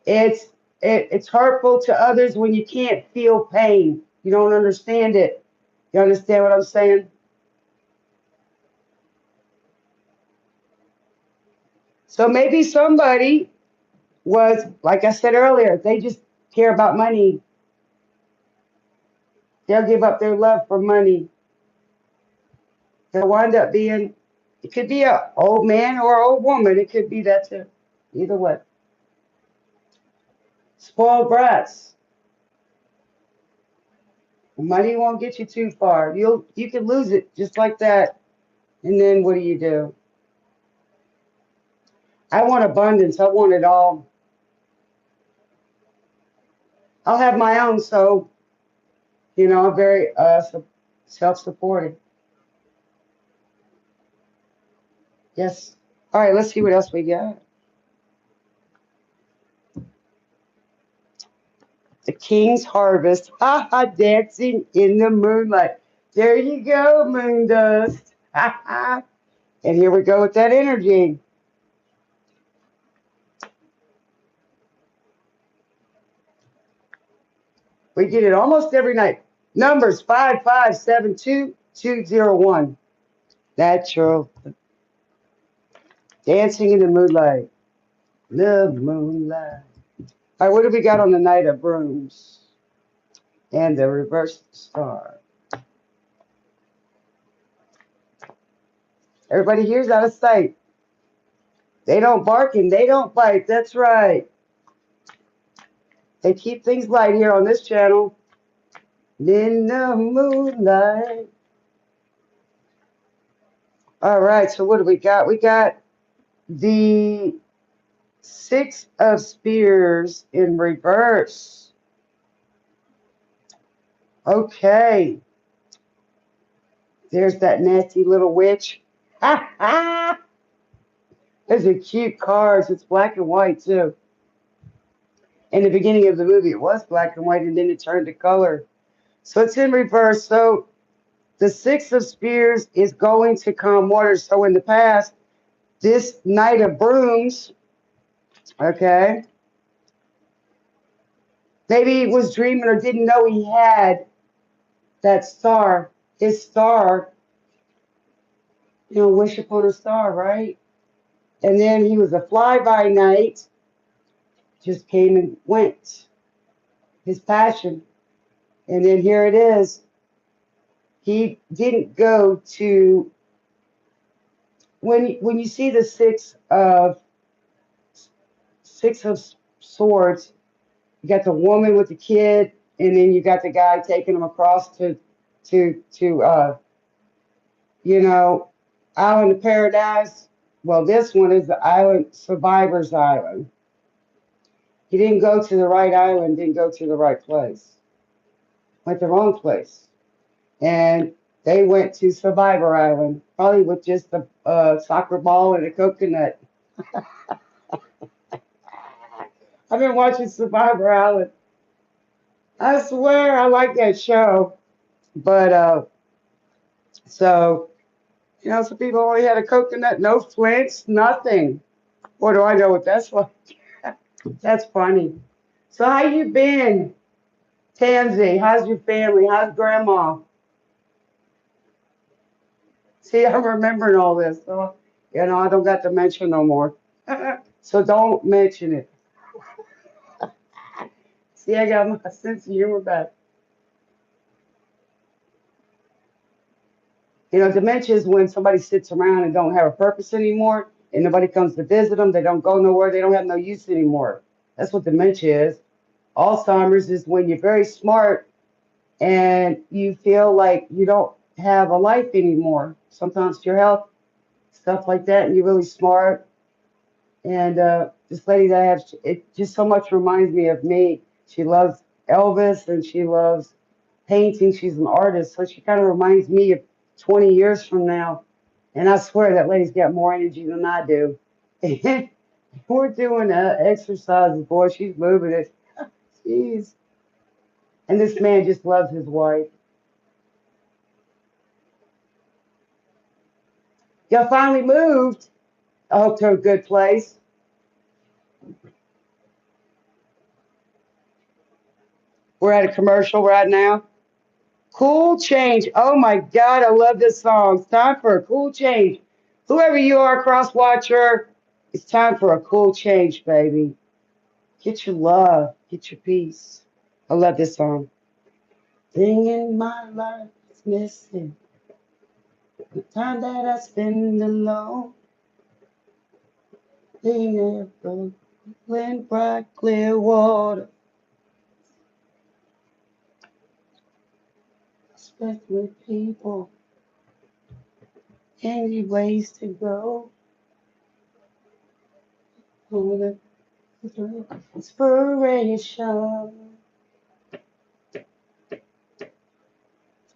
It's it's hurtful to others when you can't feel pain. You don't understand it. You understand what I'm saying? So maybe somebody was, like I said earlier, they just care about money. They'll give up their love for money. They'll wind up being, it could be a old man or old woman. It could be that too. Either way. Spoiled brats. Money won't get you too far. You can lose it just like that. And then what do? I want abundance. I want it all. I'll have my own, so I'm very self-supporting. Yes. All right, let's see what else we got. The King's Harvest. Ha ha, dancing in the moonlight. There you go, moon dust. Ha ha. And here we go with that energy. We get it almost every night. Numbers 5572201. Natural. Dancing in the moonlight. The moonlight. All right, what do we got on the Knight of Brooms? And the reverse star. Everybody here's out of sight. They don't bark and they don't bite. That's right. They keep things light here on this channel. In the moonlight. All right, so what do we got? We got the Six of Spears in reverse. Okay. There's that nasty little witch. Ha ha! Those are cute cards. It's black and white too. In the beginning of the movie, it was black and white, and then it turned to color. So it's in reverse. So the Six of Spears is going to calm waters. So in the past, this Knight of Brooms, okay, maybe he was dreaming or didn't know he had that star, his star, wish upon a star, right? And then he was a fly by night, just came and went, his passion. And then here it is. He didn't go to when you see the six of swords, you got the woman with the kid, and then you got the guy taking them across to you know, Island of Paradise. Well, this one is the island Survivor's Island. He didn't go to the right island, didn't go to the right place. Went the wrong place. And they went to Survivor Island, probably with just a soccer ball and a coconut. I've been watching Survivor Island. I swear I like that show. But so some people only had a coconut, no flints, nothing. What do I know what that's like? That's funny. So how you been, Tansy? How's your family? How's grandma? See, I'm remembering all this. So, I don't got dementia no more. So don't mention it. See, I got my sense of humor back. Dementia is when somebody sits around and don't have a purpose anymore, and nobody comes to visit them. They don't go nowhere. They don't have no use anymore. That's what dementia is. Alzheimer's is when you're very smart and you feel like you don't have a life anymore. Sometimes your health, stuff like that, and you're really smart. And this lady that I have, it just so much reminds me of me. She loves Elvis and she loves painting. She's an artist, so she kind of reminds me of 20 years from now. And I swear that lady's got more energy than I do. We're doing exercises, boy. She's moving it. Jeez. And this man just loves his wife. Y'all finally moved. I hope to a good place. We're at a commercial right now. Cool change. Oh my God, I love this song. It's time for a cool change. Whoever you are, cross watcher, it's time for a cool change, baby. Get your love, get your peace. I love this song. Thing in my life is missing. The time that I spend alone. Thing in Brooklyn, bright, clear water. Spent with people. Any ways to go. On the inspiration.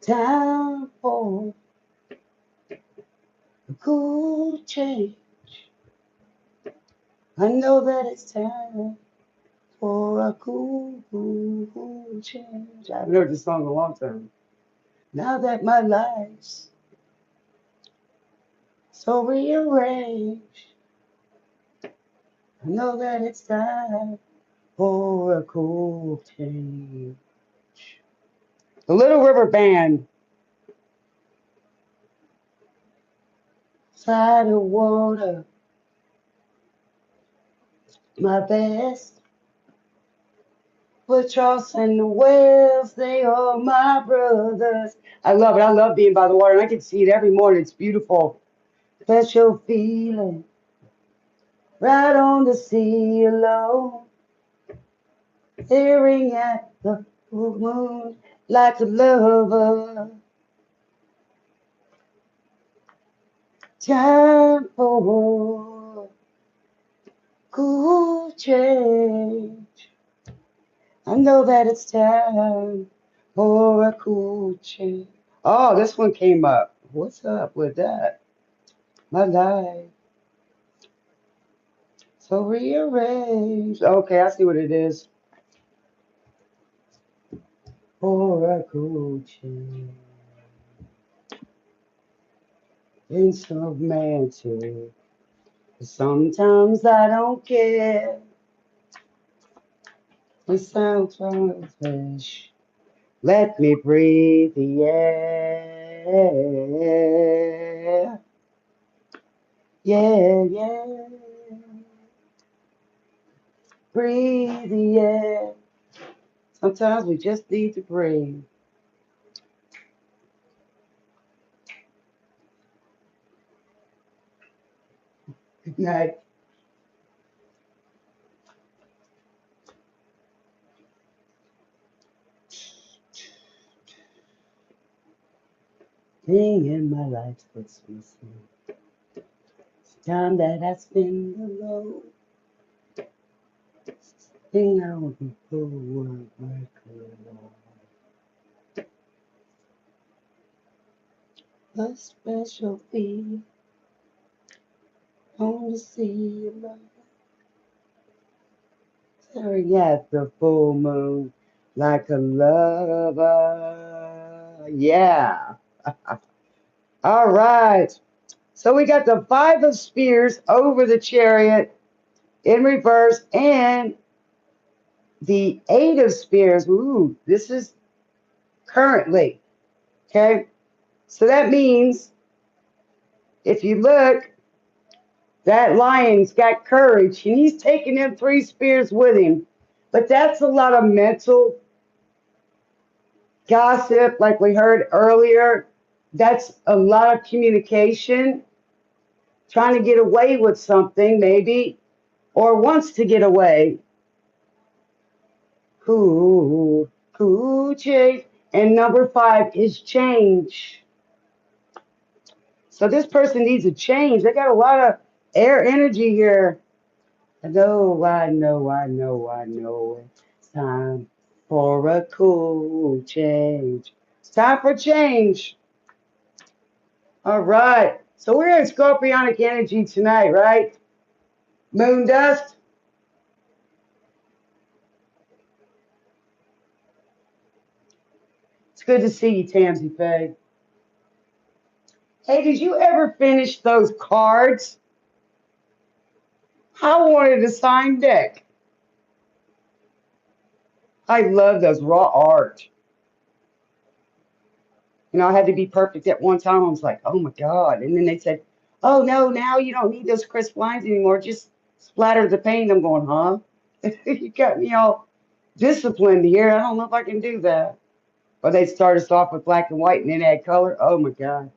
Time for a cool change. I know that it's time for a cool change. I haven't heard this song in a long time. Now that my life's so rearranged, I know that it's time for a cool change. The Little River Band, side of water, my best. But Charles and the Whales, they are my brothers. I love it. I love being by the water. And I can see it every morning. It's beautiful. Special feeling right on the sea alone. Staring at the full moon like a lover. Time for cool change. I know that it's time for a cool change. Oh, this one came up. What's up with that? My life so rearranged. Okay, I see what it is. For a cool change. It's romantic. Sometimes I don't care. It sounds childish. Let me breathe the air. Yeah, yeah. Breathe the air. Sometimes we just need to breathe. Good night. Thing in my life that's missing. It's time that I spend alone. Thing I would be forward like a special fee. Home to see you love. Staring at the full moon like a lover. Yeah. All right. So we got the Five of Spears over the Chariot in reverse and the Eight of Spears. Ooh, this is currently. Okay. So that means if you look, that lion's got courage and he's taking them three spears with him. But that's a lot of mental gossip, like we heard earlier. That's a lot of communication, trying to get away with something, maybe, or wants to get away. Who change? And number five is change. So this person needs a change. They got a lot of air energy here. I know. It's time for a cool change. It's time for change. All right. So we're in Scorpionic energy tonight, right? Moon dust. It's good to see you, Tamsy Faye. Hey, did you ever finish those cards? I wanted a signed deck. I love those raw art. I had to be perfect at one time. I was like, oh my God. And then they said, oh no, now you don't need those crisp lines anymore. Just splatter the paint. I'm going, huh? You got me all disciplined here. I don't know if I can do that. Or they start us off with black and white and then add color. Oh my God.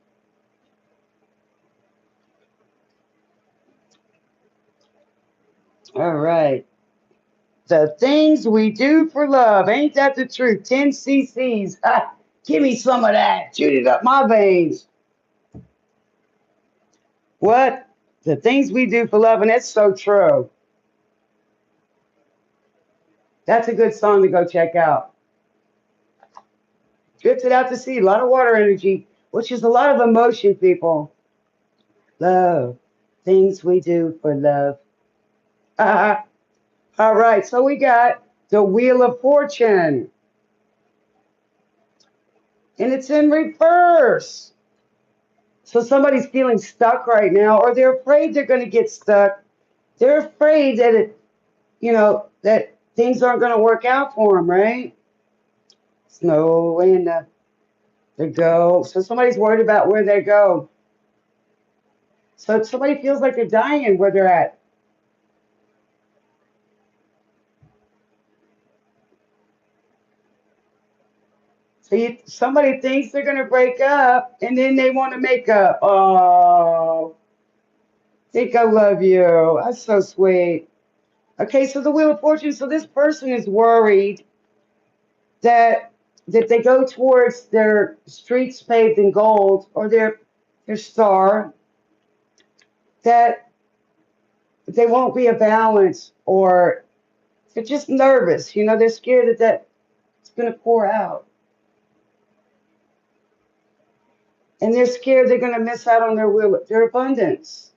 All right. The things we do for love. Ain't that the truth? 10 cc's. Ah, give me some of that. Shoot it up my veins. What? The things we do for love. And that's so true. That's a good song to go check out. Drifted out to sea. A lot of water energy, which is a lot of emotion, people. Love. Things we do for love. Ah, all right. So we got the Wheel of Fortune. And it's in reverse. So somebody's feeling stuck right now, or they're afraid they're going to get stuck. They're afraid that that things aren't going to work out for them, right? Snow and the go. So somebody's worried about where they go. So somebody feels like they're dying where they're at. So somebody thinks they're going to break up, and then they want to make up. Oh, think I love you. That's so sweet. Okay, so the Wheel of Fortune. So this person is worried that they go towards their streets paved in gold or their star, that they won't be a balance, or they're just nervous. They're scared that it's going to pour out, and they're scared they're going to miss out on their abundance.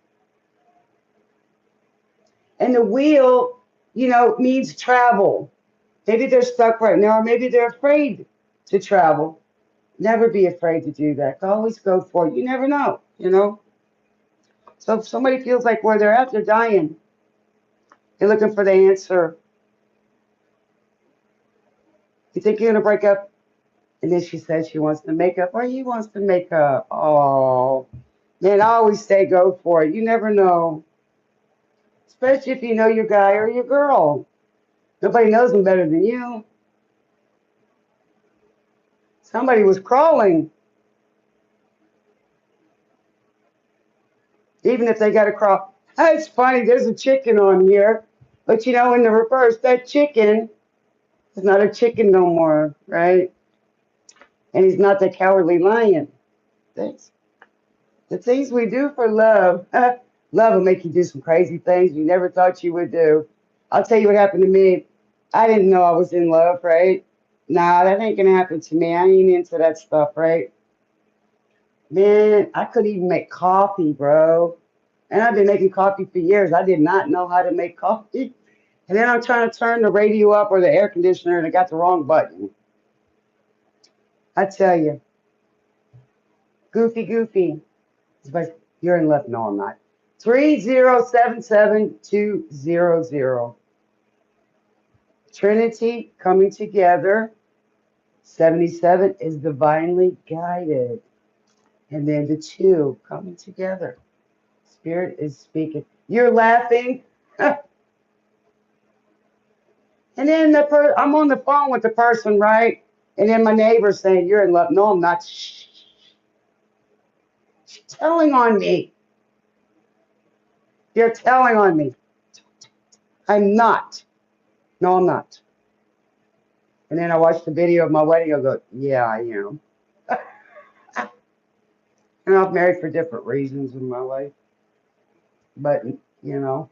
And the wheel, means travel. Maybe they're stuck right now, or maybe they're afraid to travel. Never be afraid to do that. Always go for it. You never know. So if somebody feels like where they're at, they're dying. They're looking for the answer. You think you're gonna break up? And then she said she wants to make up, or he wants to make up. Oh, man, I always say go for it. You never know, especially if you know your guy or your girl. Nobody knows them better than you. Somebody was crawling, even if they got to crawl. It's funny, there's a chicken on here, but you know, in the reverse, that chicken is not a chicken no more, right? And he's not the cowardly lion. Thanks. The things we do for love, love will make you do some crazy things you never thought you would do. I'll tell you what happened to me. I didn't know I was in love, right? Nah, that ain't gonna happen to me. I ain't into that stuff, right? Man, I couldn't even make coffee, bro. And I've been making coffee for years. I did not know how to make coffee. And then I'm trying to turn the radio up or the air conditioner and I got the wrong button. I tell you, goofy. But you're in love. No, I'm not. 3077200. Trinity coming together. 77 is divinely guided. And then the two coming together. Spirit is speaking. You're laughing. And then I'm on the phone with the person, right? And then my neighbor's saying, you're in love. No, I'm not. Shh. She's telling on me. You're telling on me. I'm not. No, I'm not. And then I watched the video of my wedding. I go, yeah, I am. And I've married for different reasons in my life. But, you know.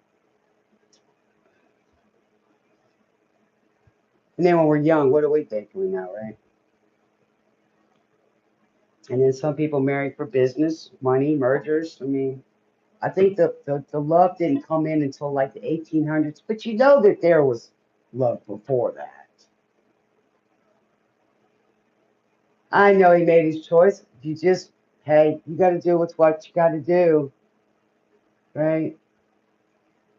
And then when we're young, what do we think we know, right? And then some people marry for business, money, mergers. I mean, I think the love didn't come in until like the 1800s. But you know that there was love before that. I know he made his choice. You just, hey, you got to do what's what you got to do, right?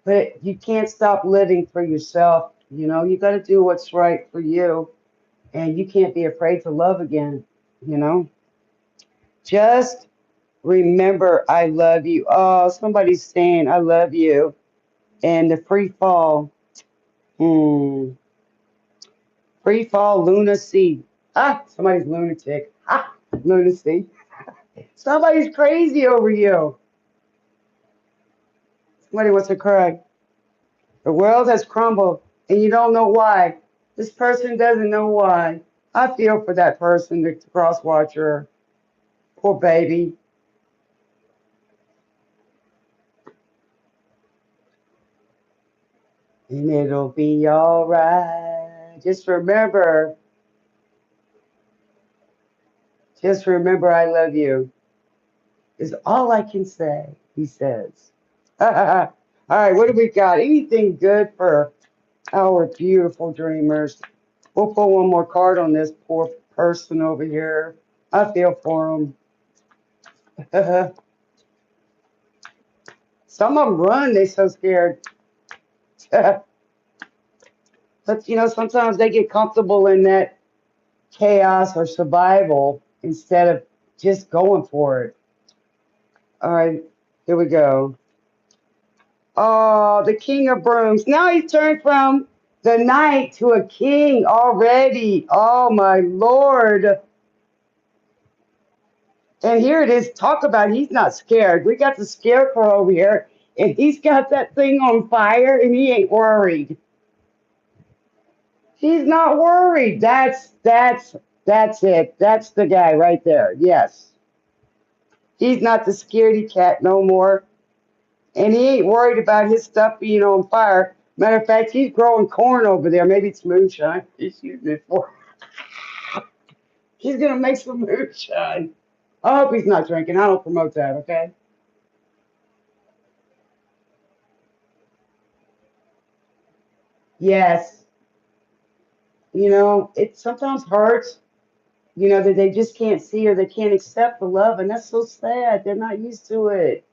But you can't stop living for yourself. You know, you got to do what's right for you. And you can't be afraid to love again, you know? Just remember, I love you. Oh, somebody's saying, I love you. And the free fall, hmm, free fall lunacy. Ah, somebody's lunatic. Ah, lunacy. Somebody's crazy over you. Somebody wants to cry. The world has crumbled and you don't know why. This person doesn't know why. I feel for that person, the cross watcher. Poor baby. And it'll be all right. Just remember I love you is all I can say, he says. All right, what do we got? Anything good for our beautiful dreamers? We'll put one more card on this poor person over here. I feel for them. Some of them run, they're so scared. But you know, sometimes they get comfortable in that chaos or survival instead of just going for it. All right, here we go. Oh, the king of brooms. Now he's turned from the knight to a king already. Oh, my Lord. And here it is. Talk about he's not scared. We got the scarecrow over here, and he's got that thing on fire, and he ain't worried. He's not worried. That's it. That's the guy right there. Yes. He's not the scaredy cat no more. And he ain't worried about his stuff being on fire. Matter of fact, he's growing corn over there. Maybe it's moonshine. He's using it for. He's gonna make some moonshine. I hope he's not drinking. I don't promote that. Okay. Yes. You know, it sometimes hurts. You know that they just can't see or they can't accept the love, and that's so sad. They're not used to it.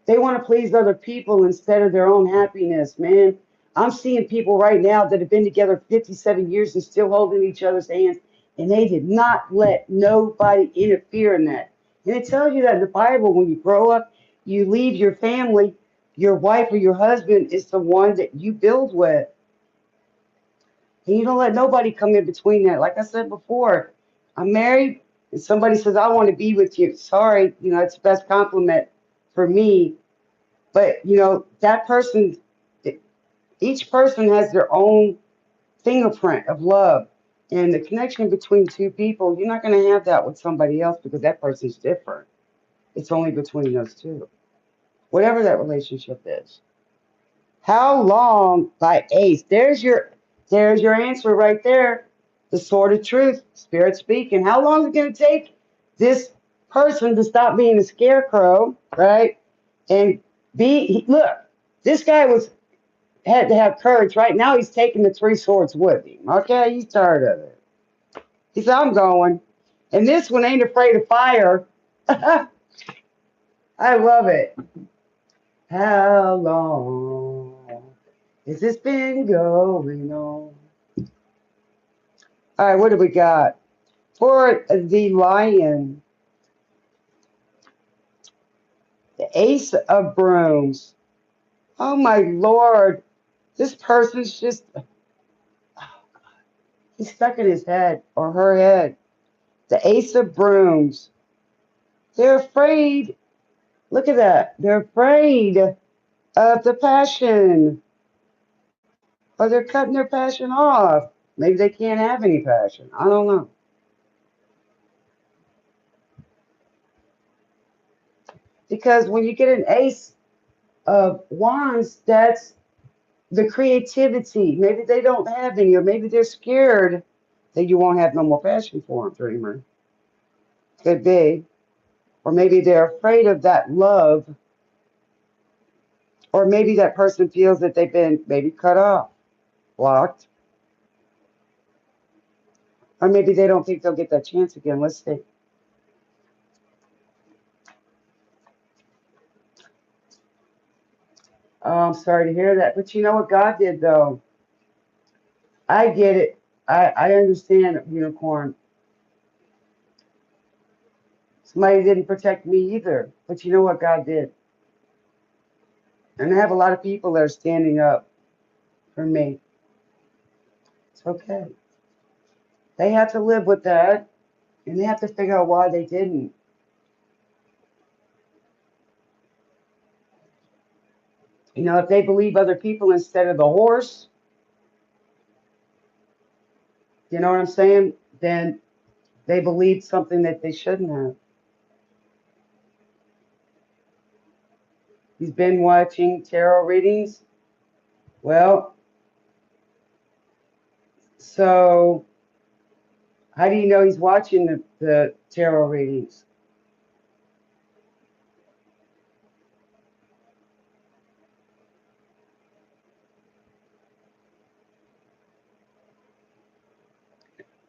They want to please other people instead of their own happiness, man. I'm seeing people right now that have been together 57 years and still holding each other's hands And they did not let nobody interfere in that. And it tells you that in the Bible, when you grow up, you leave your family, your wife or your husband is the one that you build with. And you don't let nobody come in between that. Like I said before, I'm married and somebody says, I want to be with you. Sorry, it's the best compliment for me. But, that person, each person has their own fingerprint of love. And the connection between two people, you're not going to have that with somebody else because that person's different. It's only between those two, whatever that relationship is. How long by Ace? There's your answer right there. The sword of truth, spirit speaking. How long is it going to take this person to stop being a scarecrow, right? And look, this guy had to have courage. Right now, he's taking the three swords with him. Okay, he's tired of it. He said, I'm going. And this one ain't afraid of fire. I love it. How long has this been going on? All right, what do we got? For the lion, the ace of brooms. Oh my lord, this person's just, he's stuck in his head or her head. The ace of brooms. They're afraid. Look at that. They're afraid of the passion. Or they're cutting their passion off. Maybe they can't have any passion. I don't know. Because when you get an ace of wands, that's the creativity. Maybe they don't have any, or maybe they're scared that you won't have no more passion for them, dreamer. Could be. Or maybe they're afraid of that love. Or maybe that person feels that they've been maybe cut off, blocked. Or maybe they don't think they'll get that chance again. Let's see. Oh, I'm sorry to hear that. But you know what God did, though? I get it. I understand, unicorn. Somebody didn't protect me either. But you know what God did? And I have a lot of people that are standing up for me. It's okay. They have to live with that, and they have to figure out why they didn't. If they believe other people instead of the horse, you know what I'm saying? Then they believe something that they shouldn't have. He's been watching tarot readings. Well, so how do you know he's watching the tarot readings?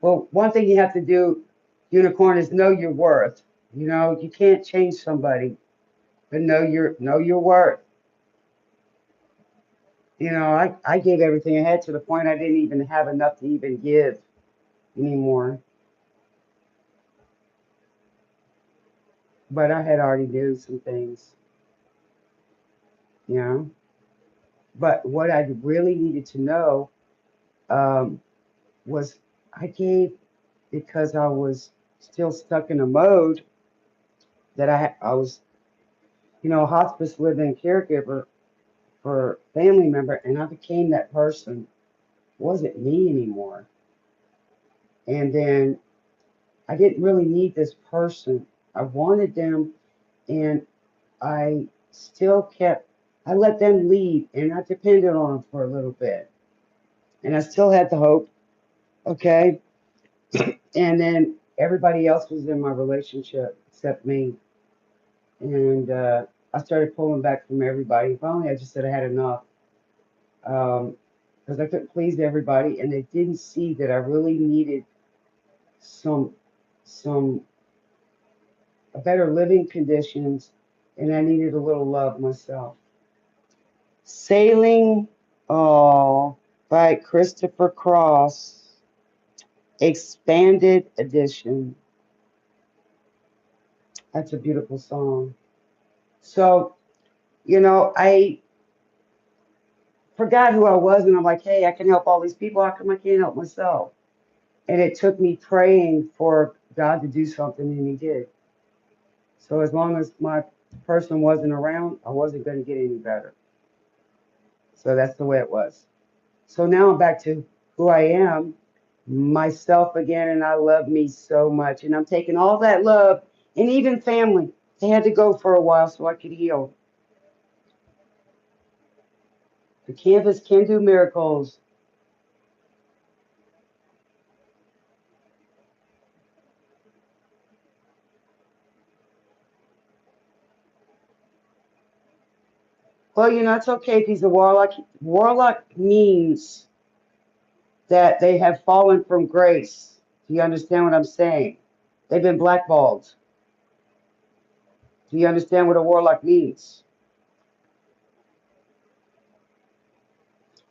Well, one thing you have to do, unicorn, is know your worth. You can't change somebody, but know your worth. I gave everything I had to the point I didn't even have enough to even give anymore. But I had already done some things, you know. But what I really needed to know um, was I gave because I was still stuck in a mode that I was, a hospice living caregiver for a family member, and I became that person. It wasn't me anymore. And then I didn't really need this person. I wanted them, and I still I let them lead, and I depended on them for a little bit. And I still had the hope, okay? And then everybody else was in my relationship except me. And I started pulling back from everybody. Finally, I just said I had enough because I couldn't please everybody, and they didn't see that I really needed some some better living conditions, and I needed a little love myself. Sailing, oh, by Christopher Cross. Expanded Edition. That's a beautiful song. So, I forgot who I was, and I'm like, hey, I can help all these people. How come I can't help myself? And it took me praying for God to do something, and He did. So as long as my person wasn't around, I wasn't going to get any better. So that's the way it was. So now I'm back to who I am, myself again, and I love me so much. And I'm taking all that love, and even family. They had to go for a while so I could heal. The canvas can do miracles. Well, it's okay if he's a warlock. Warlock means that they have fallen from grace. Do you understand what I'm saying? They've been blackballed. Do you understand what a warlock means?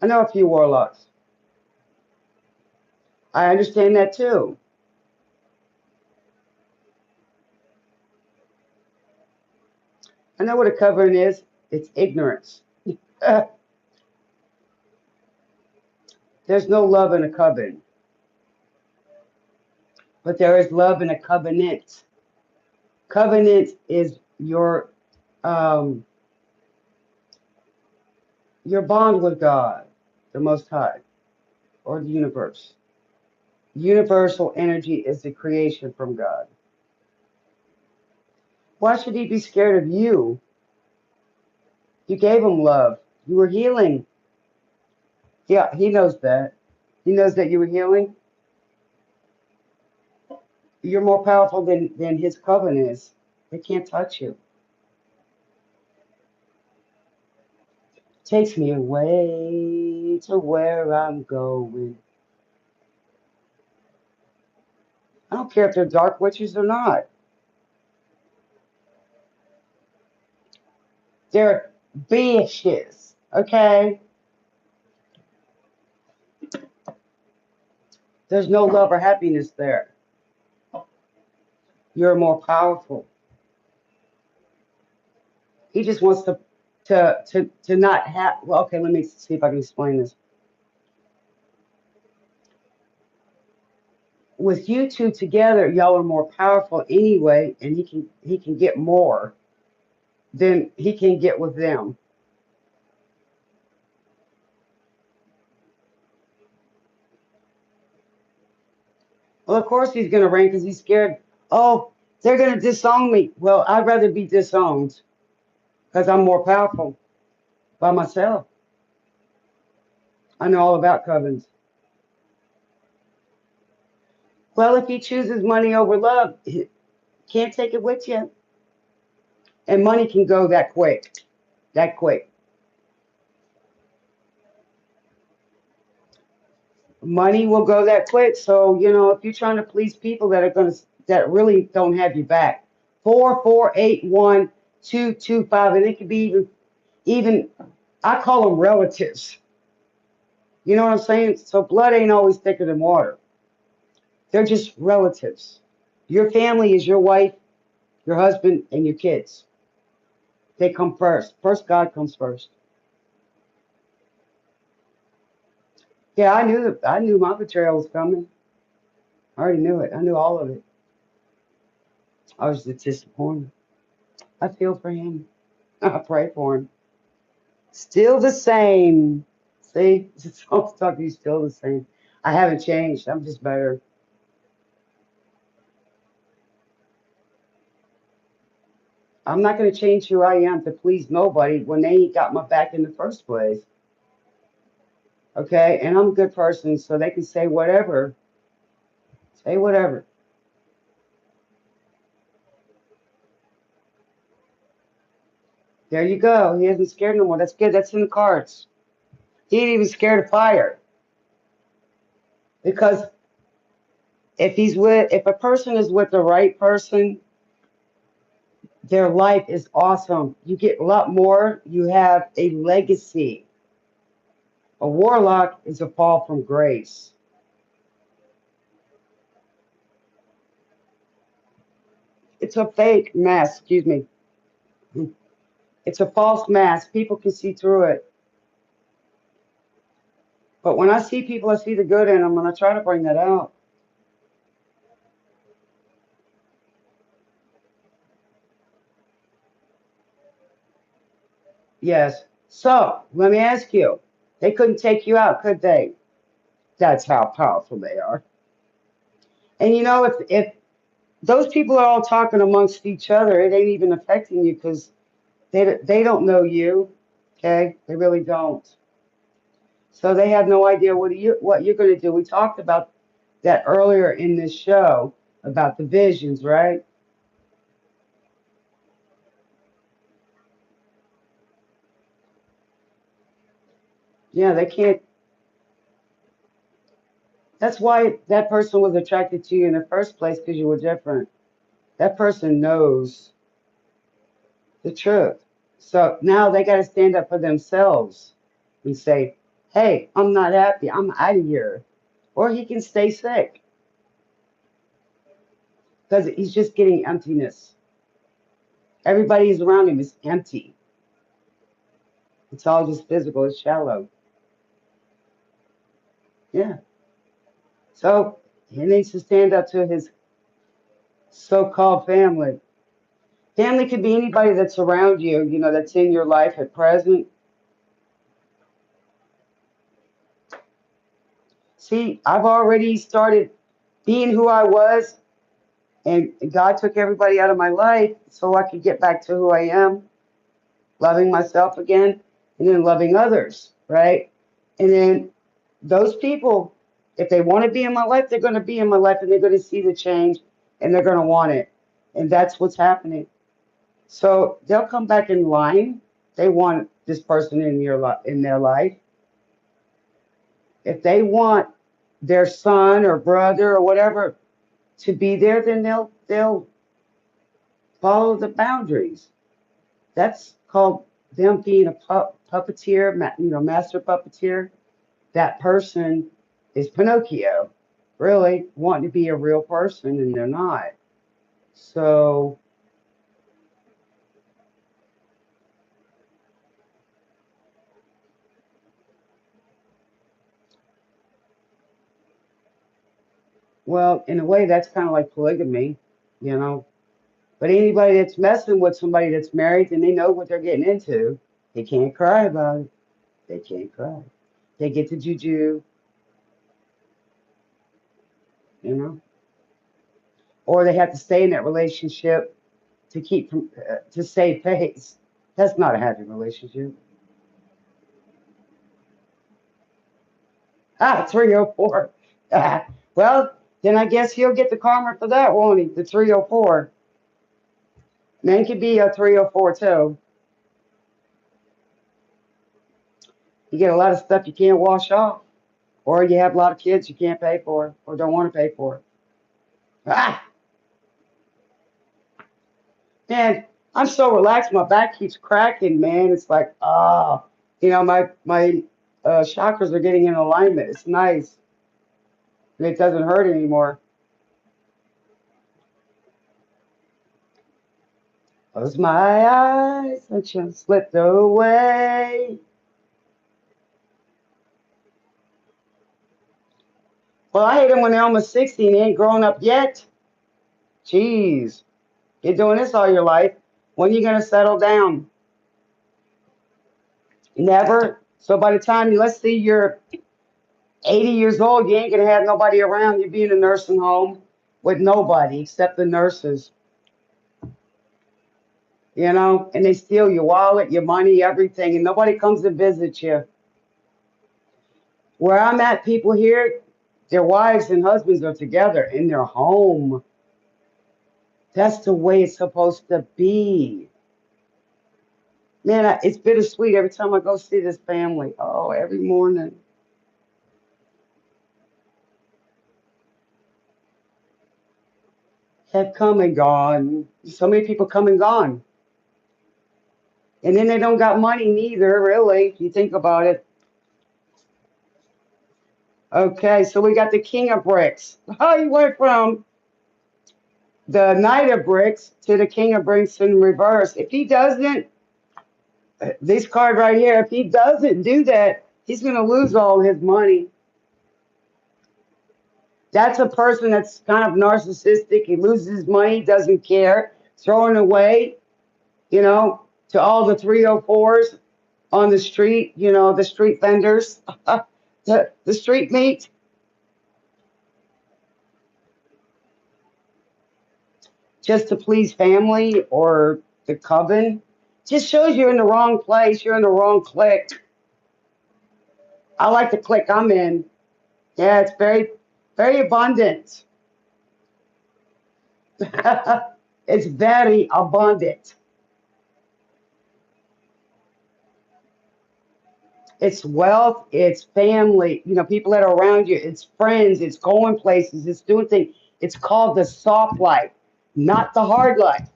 I know a few warlocks. I understand that too. I know what a covenant is. It's ignorance. There's no love in a covenant, but there is love in a covenant. Covenant is um, your bond with God, the Most High, or the universe. Universal energy is the creation from God. Why should He be scared of you? You gave Him love. You were healing. Yeah, He knows that. He knows that you were healing. You're more powerful than His covenant is. They can't touch you. Takes me away to where I'm going. I don't care if they're dark witches or not. They're bitches. Okay? There's no love or happiness there. You're more powerful. He just wants to not have. Well, okay, let me see if I can explain this. With you two together, y'all are more powerful anyway, and he can get more than he can get with them. Well, of course he's gonna reign because he's scared. Oh, they're gonna disown me. Well, I'd rather be disowned because I'm more powerful by myself. I know all about covens. Well, if he chooses money over love, he can't take it with you, and money can go that quick, that quick. Money will go that quick. So, if you're trying to please people that really don't have your back, 4481-225, and it could be even I call them relatives. You know what I'm saying? So blood ain't always thicker than water. They're just relatives. Your family is your wife, your husband, and your kids. They come first. First, God comes first. Yeah, I knew my betrayal was coming. I already knew it. I knew all of it. I was just disappointed. I feel for him. I pray for him. Still the same. See, I'm talking to you still the same. I haven't changed. I'm just better. I'm not going to change who I am to please nobody when they ain't got my back in the first place. Okay? And I'm a good person, so they can say whatever. Say whatever. There you go. He isn't scared no more. That's good. That's in the cards. He ain't even scared of fire. Because if a person is with the right person, their life is awesome. You get a lot more. You have a legacy. A warlock is a fall from grace. It's a fake mask, excuse me. It's a false mask. People can see through it. But when I see people, I see the good in them, and I try to bring that out. Yes. So let me ask you, they couldn't take you out, could they? That's how powerful they are. And you know, if those people are all talking amongst each other, it ain't even affecting you because they don't know you. Okay, they really don't. So they have no idea what you're going to do. We talked about that earlier in this show about the visions, right? Yeah, they can't. That's why that person was attracted to you in the first place because you were different. That person knows the truth. So now they got to stand up for themselves and say, hey, I'm not happy. I'm out of here. Or he can stay sick because he's just getting emptiness. Everybody's around him is empty. It's all just physical. It's shallow. Yeah. So he needs to stand up to his so-called family. Family could be anybody that's around you, that's in your life at present. See, I've already started being who I was, and God took everybody out of my life so I could get back to who I am, loving myself again, and then loving others, right? And then those people, if they want to be in my life, they're going to be in my life and they're going to see the change and they're going to want it. And that's what's happening. So they'll come back in line. They want this person in their life. If they want their son or brother or whatever to be there, then they'll follow the boundaries. That's called them being a puppeteer, master puppeteer. That person is Pinocchio, really wanting to be a real person, and they're not. So, well, in a way, that's kind of like polygamy, you know. But anybody that's messing with somebody that's married, then they know what they're getting into. They can't cry about it. They can't cry. They get the juju, you know, or they have to stay in that relationship to keep from to save face. That's not a happy relationship. Ah, 304. Ah, well, then I guess he'll get the karma for that, won't he? The 304. Man could be a 304 too. You get a lot of stuff you can't wash off, or you have a lot of kids you can't pay for, or don't want to pay for. Ah, man, I'm so relaxed. My back keeps cracking, man. It's like, my chakras are getting in alignment. It's nice, and it doesn't hurt anymore. Close my eyes and just slipped away. Well, I hate them when they're almost 60 and they ain't grown up yet. Jeez, you're doing this all your life. When are you going to settle down? Never. So by the time let's see, you're 80 years old, you ain't going to have nobody around. You'll be in a nursing home with nobody except the nurses, and they steal your wallet, your money, everything, and nobody comes to visit you. Where I'm at, people here, their wives and husbands are together in their home. That's the way it's supposed to be. Man, it's bittersweet every time I go see this family. Oh, every morning. Have come and gone. So many people come and gone. And then they don't got money neither, really, if you think about it. Okay, so we got the king of bricks. Oh, he went from the Knight of Bricks to the King of Bricks in reverse. If he doesn't, this card right here, if he doesn't do that, he's going to lose all his money. That's a person that's kind of narcissistic. He loses his money, doesn't care, throwing away, you know, to all the 304s on the street, you know, the street vendors, the street meat, just to please family or the coven. Just shows you're in the wrong place. You're in the wrong clique. I like the clique I'm in. Yeah, it's very, very abundant. It's very abundant. It's wealth, it's family, you know, people that are around you, it's friends, it's going places, it's doing things. It's called the soft life, not the hard life.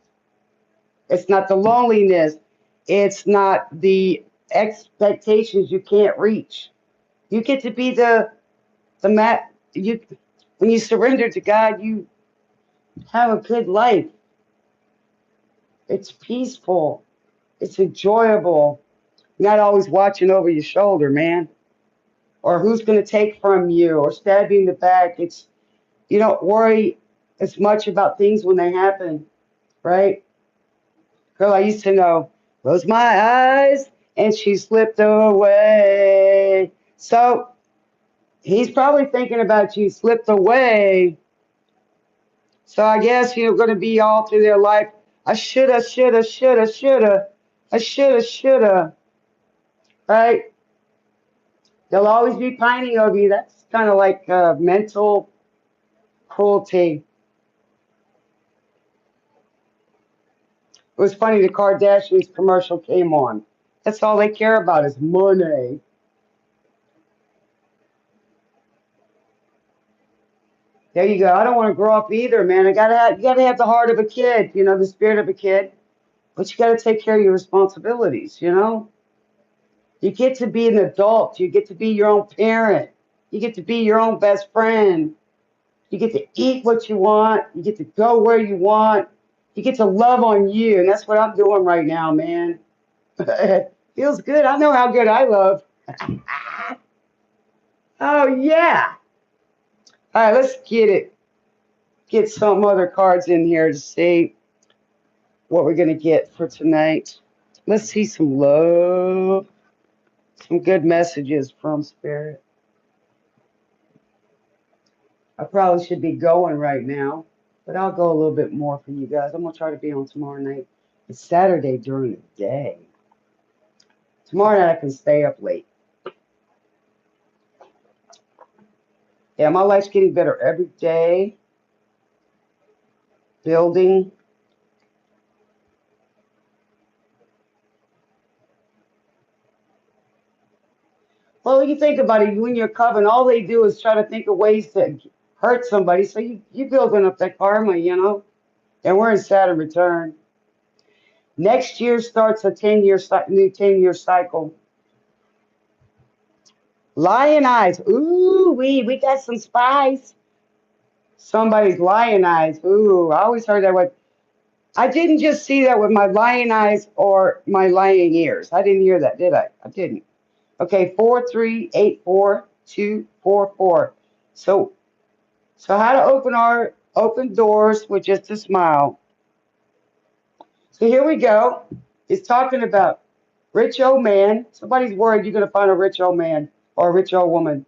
It's not the loneliness. It's not the expectations you can't reach. You get to be the mat you when you surrender to God, you have a good life. It's peaceful. It's enjoyable. You're not always watching over your shoulder, man. Or who's going to take from you or stab you in the back. It's you don't worry as much about things when they happen, right? Girl, I used to know. Close my eyes and she slipped away. So he's probably thinking about you slipped away. So I guess you're going to be all through their life. I shoulda, shoulda, shoulda, shoulda. I shoulda, shoulda. Right? They'll always be pining over you. That's kind of like mental cruelty. It was funny, the Kardashians commercial came on. That's all they care about is money. There you go. I don't want to grow up either, man. You gotta have the heart of a kid, you know, the spirit of a kid, but you gotta take care of your responsibilities, you know? You get to be an adult, you get to be your own parent, you get to be your own best friend, you get to eat what you want, you get to go where you want, you get to love on you, and that's what I'm doing right now, man. Feels good. I know how good I love. Oh yeah. All right, let's get it. Get some other cards in here to see what we're gonna get for tonight. Let's see some love, some good messages from Spirit. I probably should be going right now, but I'll go a little bit more for you guys. I'm gonna try to be on tomorrow night. It's Saturday during the day. Tomorrow night I can stay up late. Yeah, my life's getting better every day. Building. Well, you think about it, when you're coven, all they do is try to think of ways to hurt somebody. So you building up that karma, you know? And we're in Saturn return. Next year starts a 10-year new 10-year cycle. Lion eyes. Ooh, we got some spies. Somebody's lion eyes. Ooh, I always heard that word. I didn't just see that with my lion eyes or my lion ears. I didn't hear that, did I? I didn't. Okay, 43842244. So how to open doors with just a smile. So here we go. It's talking about rich old man. Somebody's worried you're gonna find a rich old man or a rich old woman.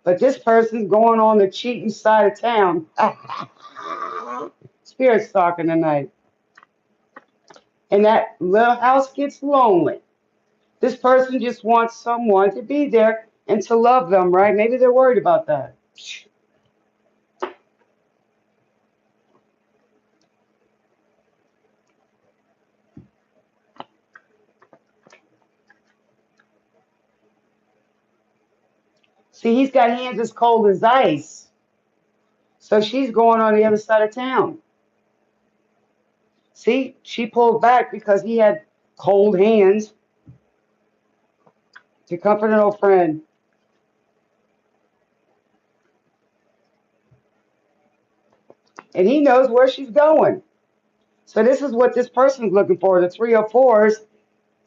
But this person's going on the cheating side of town. Spirit's talking tonight. And that little house gets lonely. This person just wants someone to be there and to love them, right? Maybe they're worried about that. See, he's got hands as cold as ice. So she's going on the other side of town. See, she pulled back because he had cold hands to comfort an old friend. and he knows where she's going. So this is what this person's looking for. The 304s,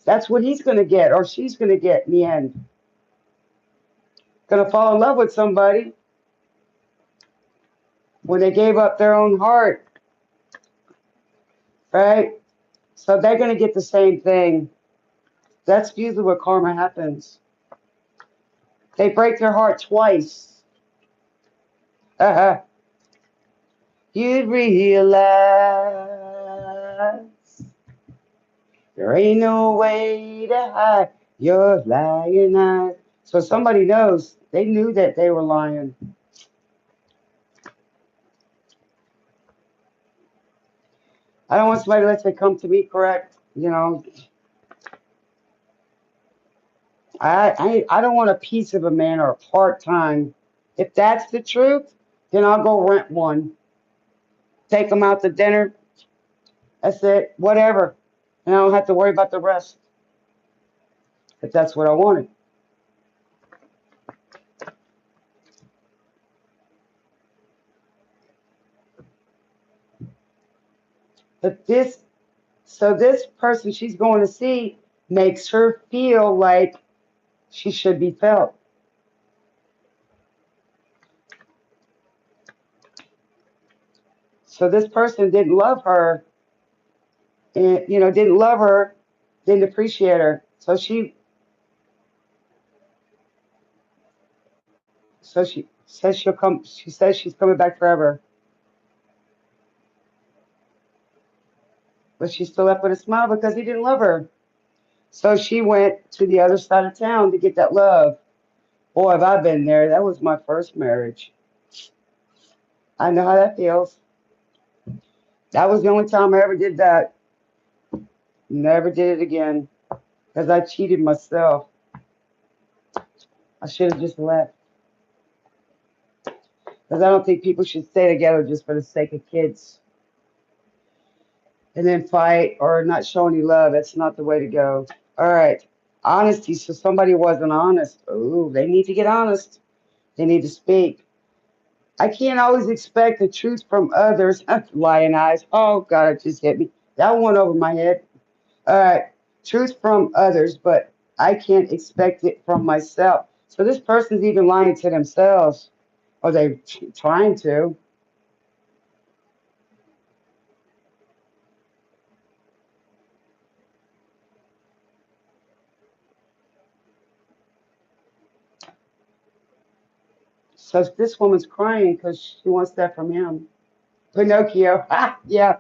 that's what he's going to get or she's going to get in the end. Going to fall in love with somebody when they gave up their own heart, right? So they're going to get the same thing. That's usually what karma happens. They break their heart twice. You'd realize there ain't no way to hide your lying eyes. So somebody knows. They knew that they were lying. I don't want somebody to let they come to me correct. You know, I don't want a piece of a man or a part time. If that's the truth, then I'll go rent one. Take them out to dinner. That's it. Whatever. And I don't have to worry about the rest. If that's what I wanted. But this person she's going to see makes her feel like she should be felt. So this person didn't love her, and didn't love her, didn't appreciate her. So she says she'll come. She says she's coming back forever, but she still left with a smile because he didn't love her. So she went to the other side of town to get that love. Boy, have I been there. That was my first marriage. I know how that feels. That was the only time I ever did that. Never did it again because I cheated myself. I should have just left because I don't think people should stay together just for the sake of kids and then fight or not show any love. That's not the way to go. All right. Honesty. So somebody wasn't honest. Ooh, they need to get honest. They need to speak. I can't always expect the truth from others. Lying eyes. Oh, God, it just hit me. That one over my head. All right. Truth from others, but I can't expect it from myself. So this person's even lying to themselves, or they're trying to. So this woman's crying because she wants that from him. Pinocchio. Ah, yeah.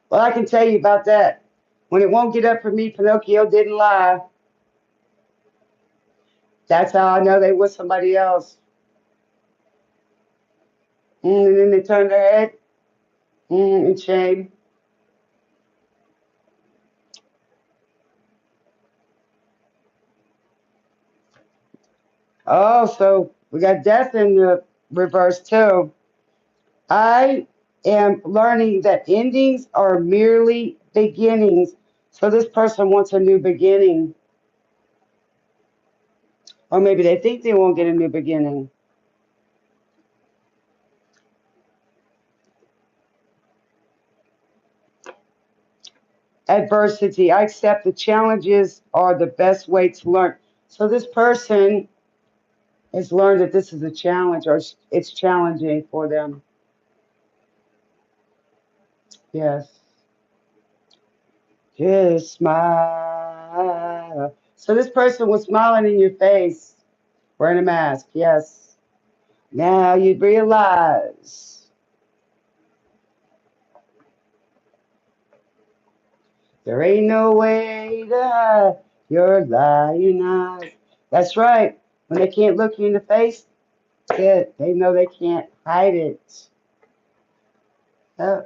Well, I can tell you about that. When it won't get up for me, Pinocchio didn't lie. That's how I know they was somebody else. And then they turned their head in shame. Oh, so we got death in the reverse too. I am learning that endings are merely beginnings. So this person wants a new beginning, or maybe they think they won't get a new beginning. Adversity. I accept the challenges are the best way to learn. So this person has learned that this is a challenge, or it's challenging for them. Yes. Just smile. So this person was smiling in your face, wearing a mask. Yes. Now you'd realize there ain't no way to hide your lying eyes. That's right. When they can't look you in the face, they know they can't hide it. Oh,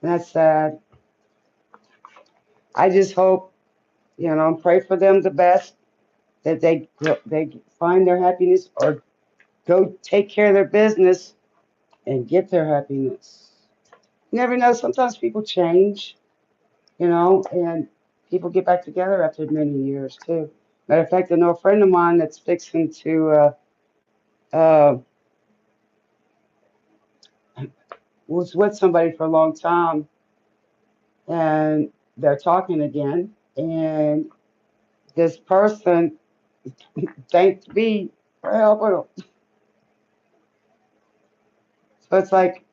that's sad. I just hope, and pray for them the best that they find their happiness or go take care of their business and get their happiness. You never know. Sometimes people change, and people get back together after many years too. Matter of fact, I know a friend of mine that's fixing to uh, was with somebody for a long time, and they're talking again, and this person thanked me for helping them. So it's like,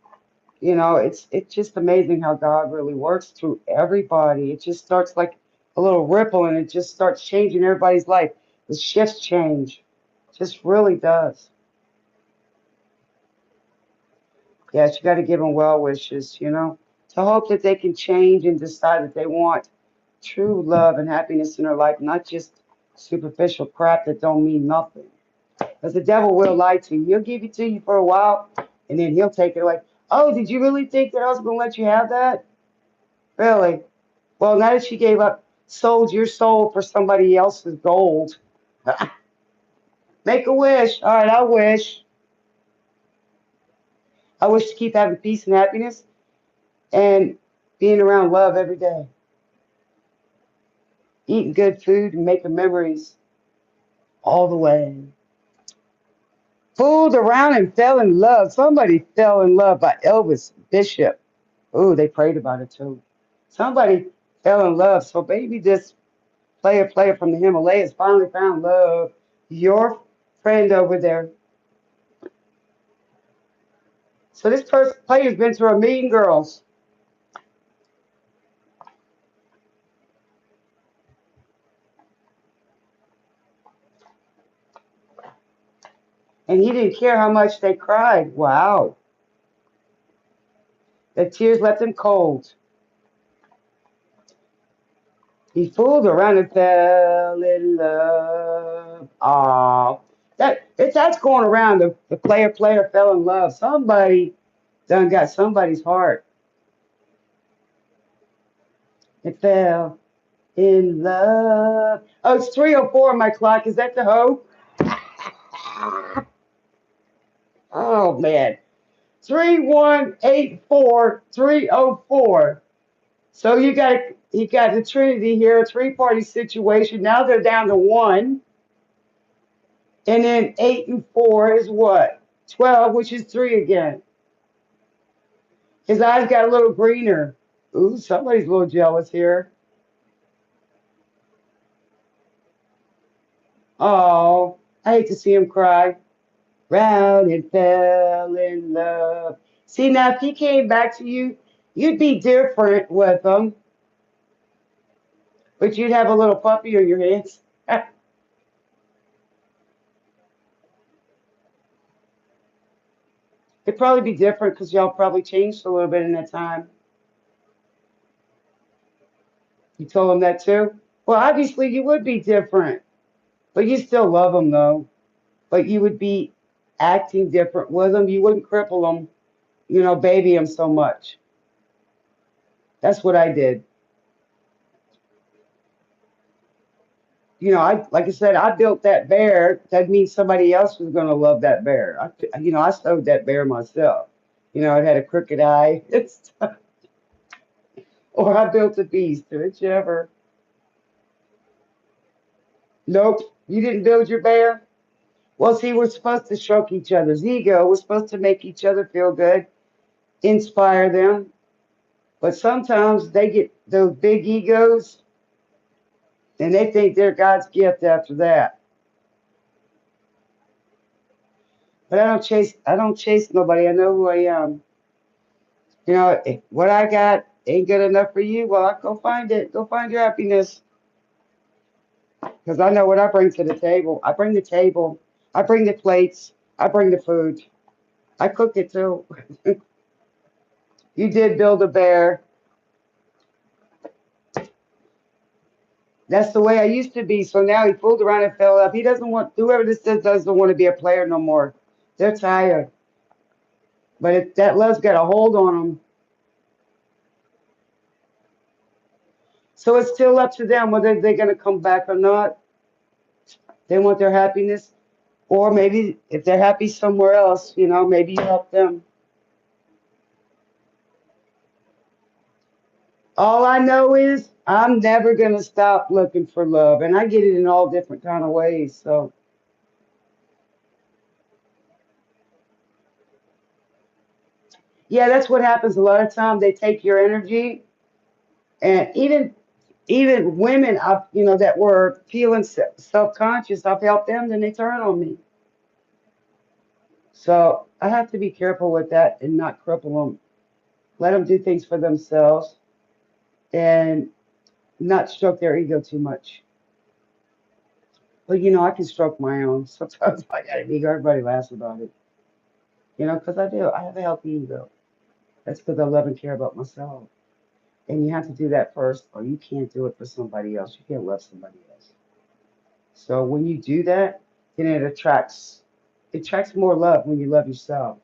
it's just amazing how God really works through everybody. It just starts like a little ripple, and it just starts changing everybody's life. The shifts change, just really does. Yes, you got to give them well wishes, to hope that they can change and decide that they want true love and happiness in their life, not just superficial crap that don't mean nothing. Because the devil will lie to you. He'll give it to you for a while, and then he'll take it away. Oh, did you really think that I was going to let you have that? Really? Well, now that she gave up, sold your soul for somebody else's gold. Make a wish. All right, I wish. I wish to keep having peace and happiness and being around love every day, eating good food and making memories all the way. Fooled around and fell in love. Somebody fell in love by Elvis Bishop. Ooh, they prayed about it too. Somebody fell in love. So maybe this player from the Himalayas finally found love. Your friend over there. So this person player's been through a million girls, and he didn't care how much they cried. Wow. The tears left him cold. He fooled around and fell in love. Aw. That's going around. The player fell in love. Somebody done got somebody's heart. It fell in love. Oh, it's 3:04 on my clock. Is that the hope? Oh man. 3184-304. So you got the Trinity here, a three-party situation. Now they're down to one. And then 8 and 4 is what? 12, which is three again. His eyes got a little greener. Ooh, somebody's a little jealous here. Oh, I hate to see him cry. Round and fell in love. See, now if he came back to you, you'd be different with him, but you'd have a little puppy on your hands. It'd probably be different because y'all probably changed a little bit in that time. You told him that too? Well, obviously you would be different, but you still love him though. But you would be acting different with him. You wouldn't cripple him, baby him so much. That's what I did. I like I said, I built that bear. That means somebody else was going to love that bear. I sewed that bear myself. It had a crooked eye. Or I built a beast, whichever. Nope, you didn't build your bear. Well, see, we're supposed to stroke each other's ego. We're supposed to make each other feel good, inspire them. But sometimes they get those big egos and they think they're God's gift after that. But I don't chase nobody. I know who I am. If what I got ain't good enough for you, well, I go find it. Go find your happiness. Because I know what I bring to the table. I bring the table. I bring the plates. I bring the food. I cook it too. You did build a bear. That's the way I used to be. So now he fooled around and fell up. He doesn't want, whoever this is doesn't want to be a player no more. They're tired. But if that love's got a hold on them. So it's still up to them whether they're going to come back or not. They want their happiness. Or maybe if they're happy somewhere else, maybe you help them. All I know is I'm never going to stop looking for love. And I get it in all different kind of ways. So Yeah, that's what happens a lot of times. They take your energy, and even women, that were feeling self-conscious, I've helped them, then they turn on me. So I have to be careful with that and not cripple them. Let them do things for themselves and not stroke their ego too much. But I can stroke my own. Sometimes I got an ego. Everybody laughs about it. Because I do. I have a healthy ego. That's because I love and care about myself. And you have to do that first, or you can't do it for somebody else. You can't love somebody else. So when you do that, then it attracts more love when you love yourself.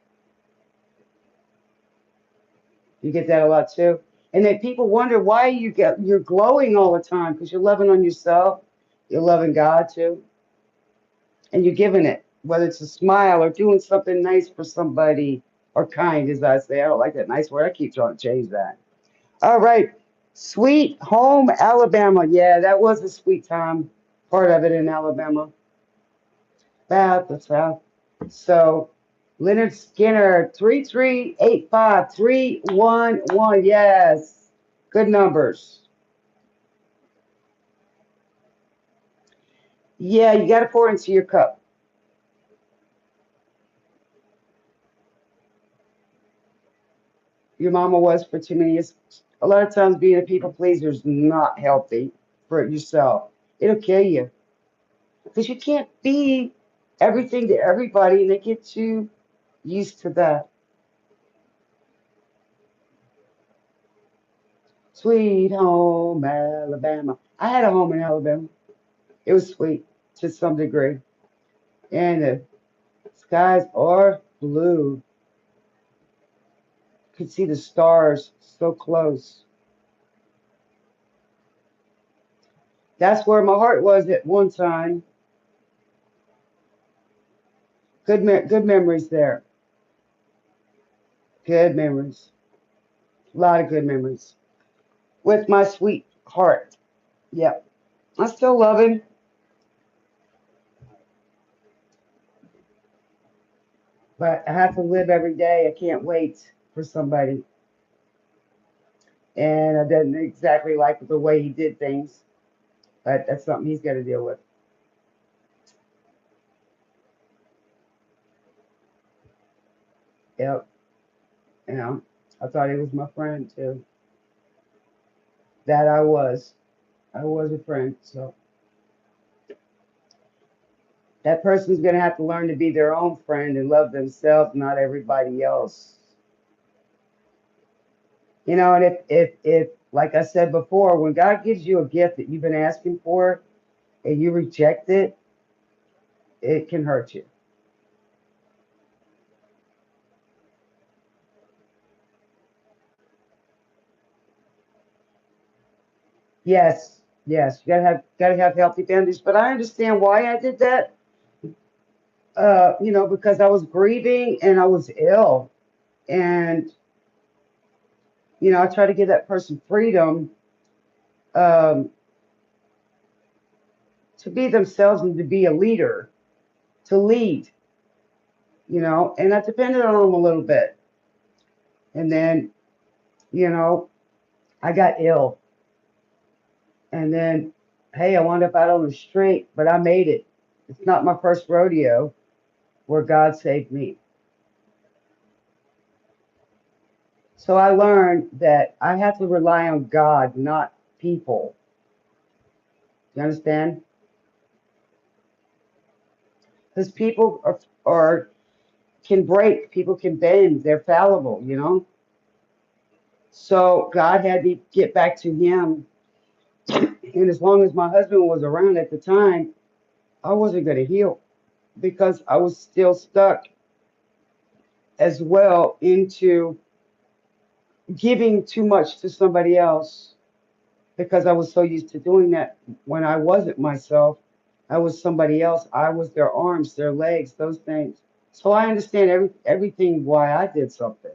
You get that a lot too. And then people wonder why you're glowing all the time because you're loving on yourself, you're loving God too, and you're giving it, whether it's a smile or doing something nice for somebody or kind, as I say. I don't like that nice word. I keep trying to change that. All right. Sweet Home, Alabama. Yeah, that was a sweet time. Part of it in Alabama. South, the South. So Leonard Skinner, 3385311. Yes. Good numbers. Yeah, you got to pour into your cup. Your mama was for too many years. A lot of times being a people pleaser is not healthy for yourself. It'll kill you because you can't be everything to everybody and they get you used to that. Sweet home, Alabama. I had a home in Alabama. It was sweet to some degree. And the skies are blue. Could see the stars so close. That's where my heart was at one time. Good memories there. Good memories. A lot of good memories. With my sweet heart. Yep. I still love him, but I have to live every day. I can't wait for somebody. And I didn't exactly like the way he did things, but that's something he's got to deal with. Yep. You know, I thought he was my friend too. That I was. I was a friend. So that person's going to have to learn to be their own friend and love themselves, not everybody else. And if, like I said before, when God gives you a gift that you've been asking for and you reject it, it can hurt you. Yes, yes, you gotta have healthy boundaries. But I understand why I did that. Because I was grieving and I was ill, and I try to give that person freedom um, to be themselves and to be a leader, to lead. And I depended on them a little bit. And then, you know, I got ill. And then, hey, I wound up out on the street, but I made it. It's not my first rodeo where God saved me. So I learned that I have to rely on God, not people. You understand? Because people are can break, people can bend, they're fallible. So God had to get back to Him. And as long as my husband was around at the time, I wasn't going to heal because I was still stuck as well into giving too much to somebody else because I was so used to doing that when I wasn't myself. I was somebody else. I was their arms, their legs, those things. So I understand everything why I did something.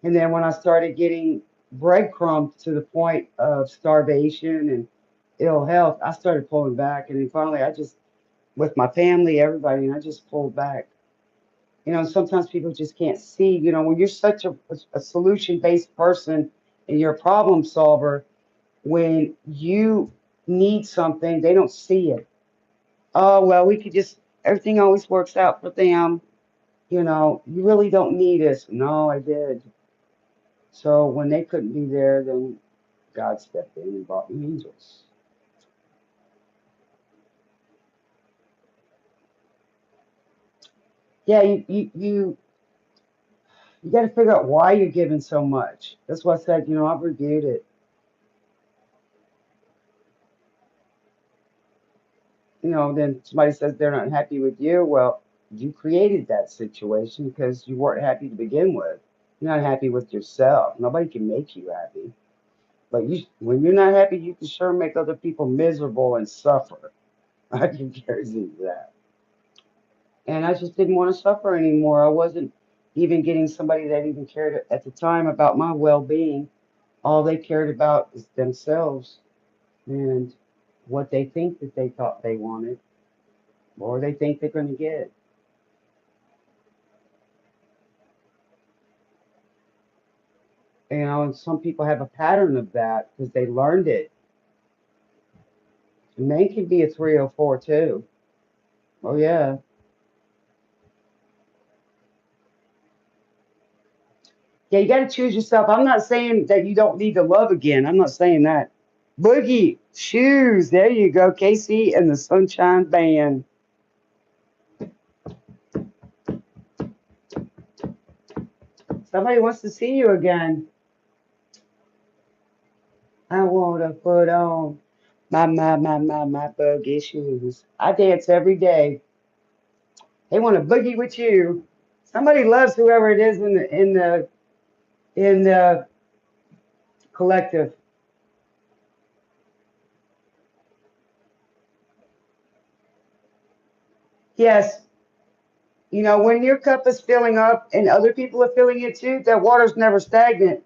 And then when I started getting breadcrumbs to the point of starvation and ill health, I started pulling back. And then finally, I just, with my family, everybody, and I just pulled back. Sometimes people just can't see, when you're such a solution-based person and you're a problem solver, when you need something, they don't see it. Oh, well, we could just, everything always works out for them. You really don't need us. No, I did. So when they couldn't be there, then God stepped in and brought the angels. Yeah, you got to figure out why you're giving so much. That's why I said, I've reviewed it. Then somebody says they're not happy with you. Well, you created that situation because you weren't happy to begin with. You're not happy with yourself. Nobody can make you happy. But when you're not happy, you can sure make other people miserable and suffer. I can guarantee you that. And I just didn't want to suffer anymore. I wasn't even getting somebody that even cared at the time about my well-being. All they cared about is themselves and what they think that they thought they wanted or they think they're going to get. And some people have a pattern of that because they learned it. And men can be a 304 too. Oh, yeah. Yeah, you got to choose yourself. I'm not saying that you don't need to love again. I'm not saying that. Boogie, shoes. There you go. Casey and the Sunshine Band. Somebody wants to see you again. I want to put on my boogie shoes. I dance every day. They want to boogie with you. Somebody loves whoever it is in the collective. Yes, when your cup is filling up and other people are filling it too, that water's never stagnant.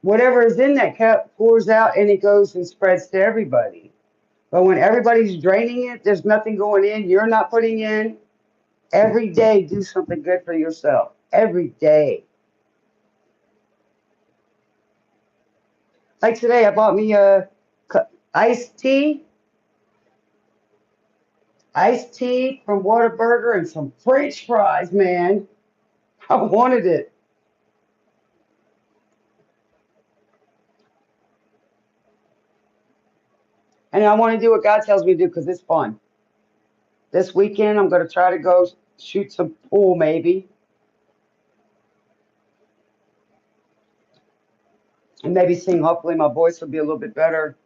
Whatever is in that cup pours out and it goes and spreads to everybody. But when everybody's draining it, there's nothing going in. You're not putting in. Every day, do something good for yourself. Every day. Like today, I bought me a iced tea, iced tea from Whataburger, and some French fries. Man, I wanted it, and I want to do what God tells me to do because it's fun. This weekend, I'm going to try to go shoot some pool, maybe, and maybe sing. Hopefully, my voice will be a little bit better.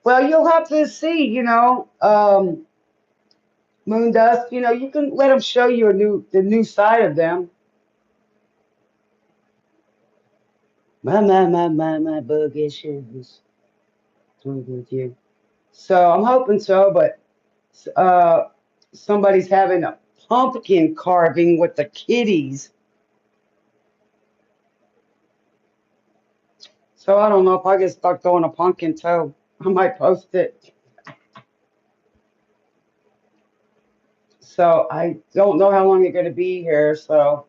Well, you'll have to see. Moon Dust. You can let them show you the new side of them. My boogie shoes. With you. So I'm hoping so, but uh, somebody's having a pumpkin carving with the kitties. So I don't know if I get stuck throwing a pumpkin toe. I might post it. So I don't know how long you're going to be here. So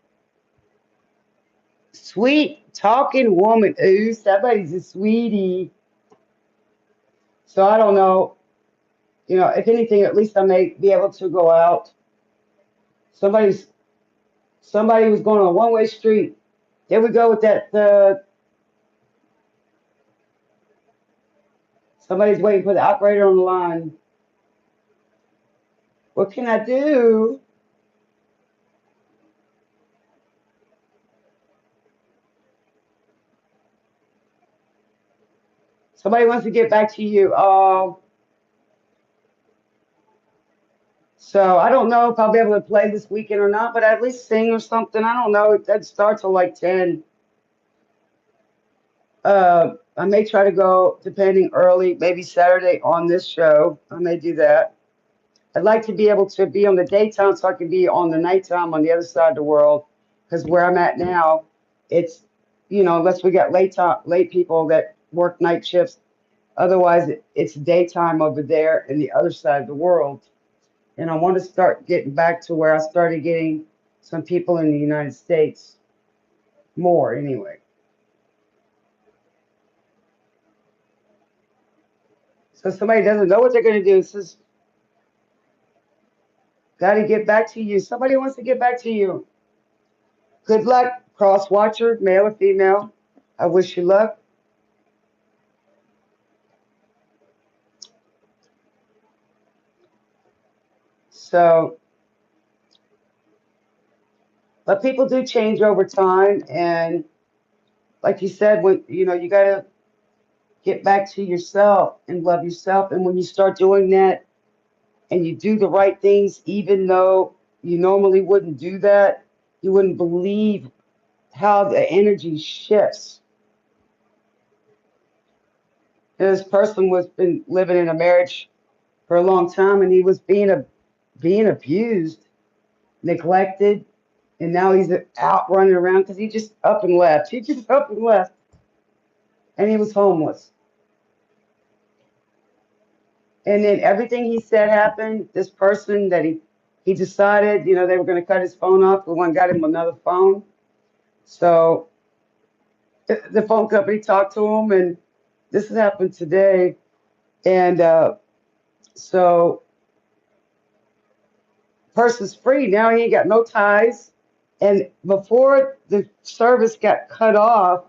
sweet talking woman. Ooh, somebody's a sweetie. So I don't know. If anything, at least I may be able to go out. Somebody's somebody was going on a one-way street. There we go with that. Somebody's waiting for the operator on the line. What can I do? Somebody wants to get back to you. So I don't know if I'll be able to play this weekend or not, but at least sing or something. I don't know. That starts at like 10. I may try to go depending early, maybe Saturday on this show. I may do that. I'd like to be able to be on the daytime so I can be on the nighttime on the other side of the world. Because where I'm at now, it's unless we got late people that work night shifts, Otherwise, it's daytime over there in the other side of the world. And I want to start getting back to where I started getting some people in the United States more anyway. So somebody doesn't know what they're going to do. It says, got to get back to you. Somebody wants to get back to you. Good luck, cross watcher, male or female. I wish you luck. So, but people do change over time. And like you said, when you got to get back to yourself and love yourself. And when you start doing that and you do the right things, even though you normally wouldn't do that, you wouldn't believe how the energy shifts. And this person was been living in a marriage for a long time, and he was being abused, neglected, and now he's out running around because he just up and left. He just up and left, and he was homeless. And then everything he said happened. This person that he decided, they were going to cut his phone off. The one got him another phone. So the phone company talked to him, and this has happened today. And so person's free now. He ain't got no ties. And before the service got cut off,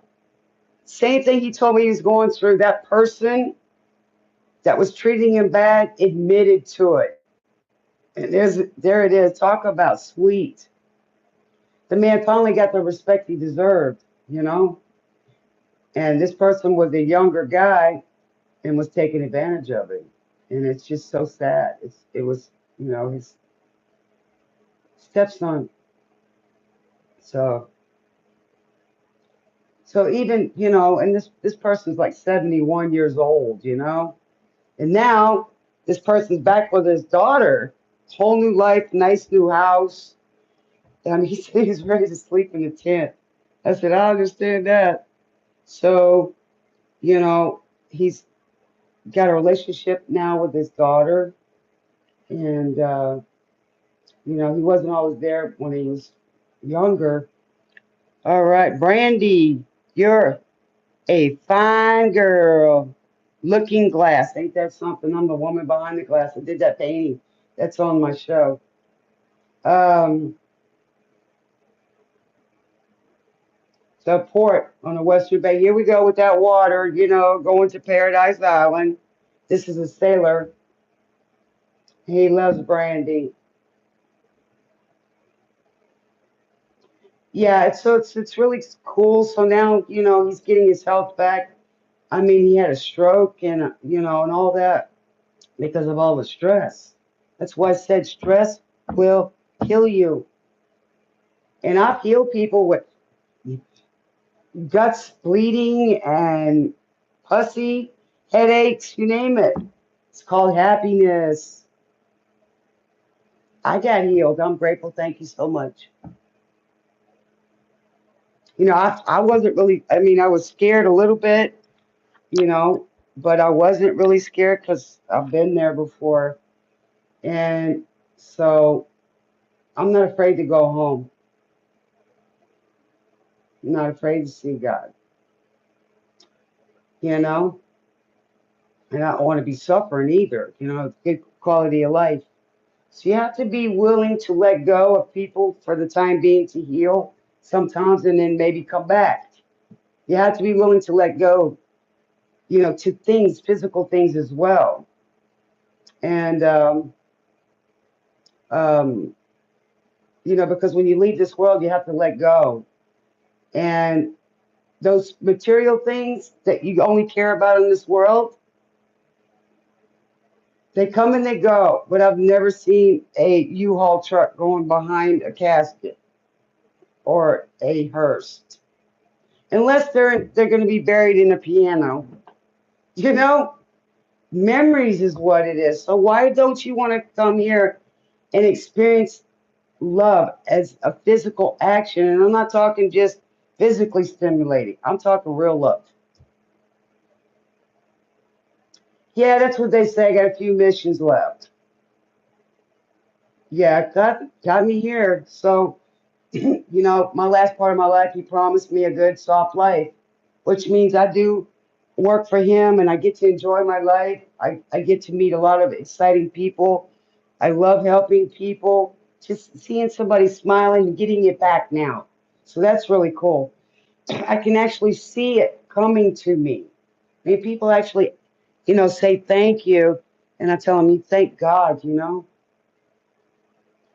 same thing he told me he was going through. That person that was treating him bad admitted to it. And there it is. Talk about sweet. The man finally got the respect he deserved, you know? And this person was a younger guy and was taking advantage of it. And it's just so sad. It was, his stepson. So even, and this person's like 71 years old, And now this person's back with his daughter, whole new life, nice new house. And he said he's ready to sleep in the tent. I said, I understand that. So, he's got a relationship now with his daughter. And, he wasn't always there when he was younger. All right, Brandy, you're a fine girl. Looking glass. Ain't that something? I'm the woman behind the glass. I did that painting. That's on my show. Um, so port on the Western Bay. Here we go with that water, going to Paradise Island. This is a sailor. He loves brandy. Yeah, it's really cool. So now, he's getting his health back. I mean, he had a stroke and and all that because of all the stress. That's why I said stress will kill you. And I've healed people with guts bleeding and pussy, headaches, you name it. It's called happiness. I got healed. I'm grateful. Thank you so much. I wasn't really, I mean, I was scared a little bit, you know, but I wasn't really scared because I've been there before. And so I'm not afraid to go home. I'm not afraid to see God, you know, and I don't want to be suffering either, it's good quality of life. So you have to be willing to let go of people for the time being to heal sometimes and then maybe come back. You have to be willing to let go, to things, physical things as well. And, um, because when you leave this world, you have to let go. And those material things that you only care about in this world, they come and they go. But I've never seen a U-Haul truck going behind a casket or a hearse. Unless they're going to be buried in a piano. You know, memories is what it is. So why don't you want to come here and experience love as a physical action? And I'm not talking just physically stimulating. I'm talking real love. Yeah, that's what they say. I got a few missions left. Yeah, got me here. So, my last part of my life, he promised me a good, soft life, which means I do work for him and I get to enjoy my life. I get to meet a lot of exciting people. I love helping people, just seeing somebody smiling and getting it back now. So that's really cool. I can actually see it coming to me. I mean, people actually, say thank you, and I tell them, you thank God. And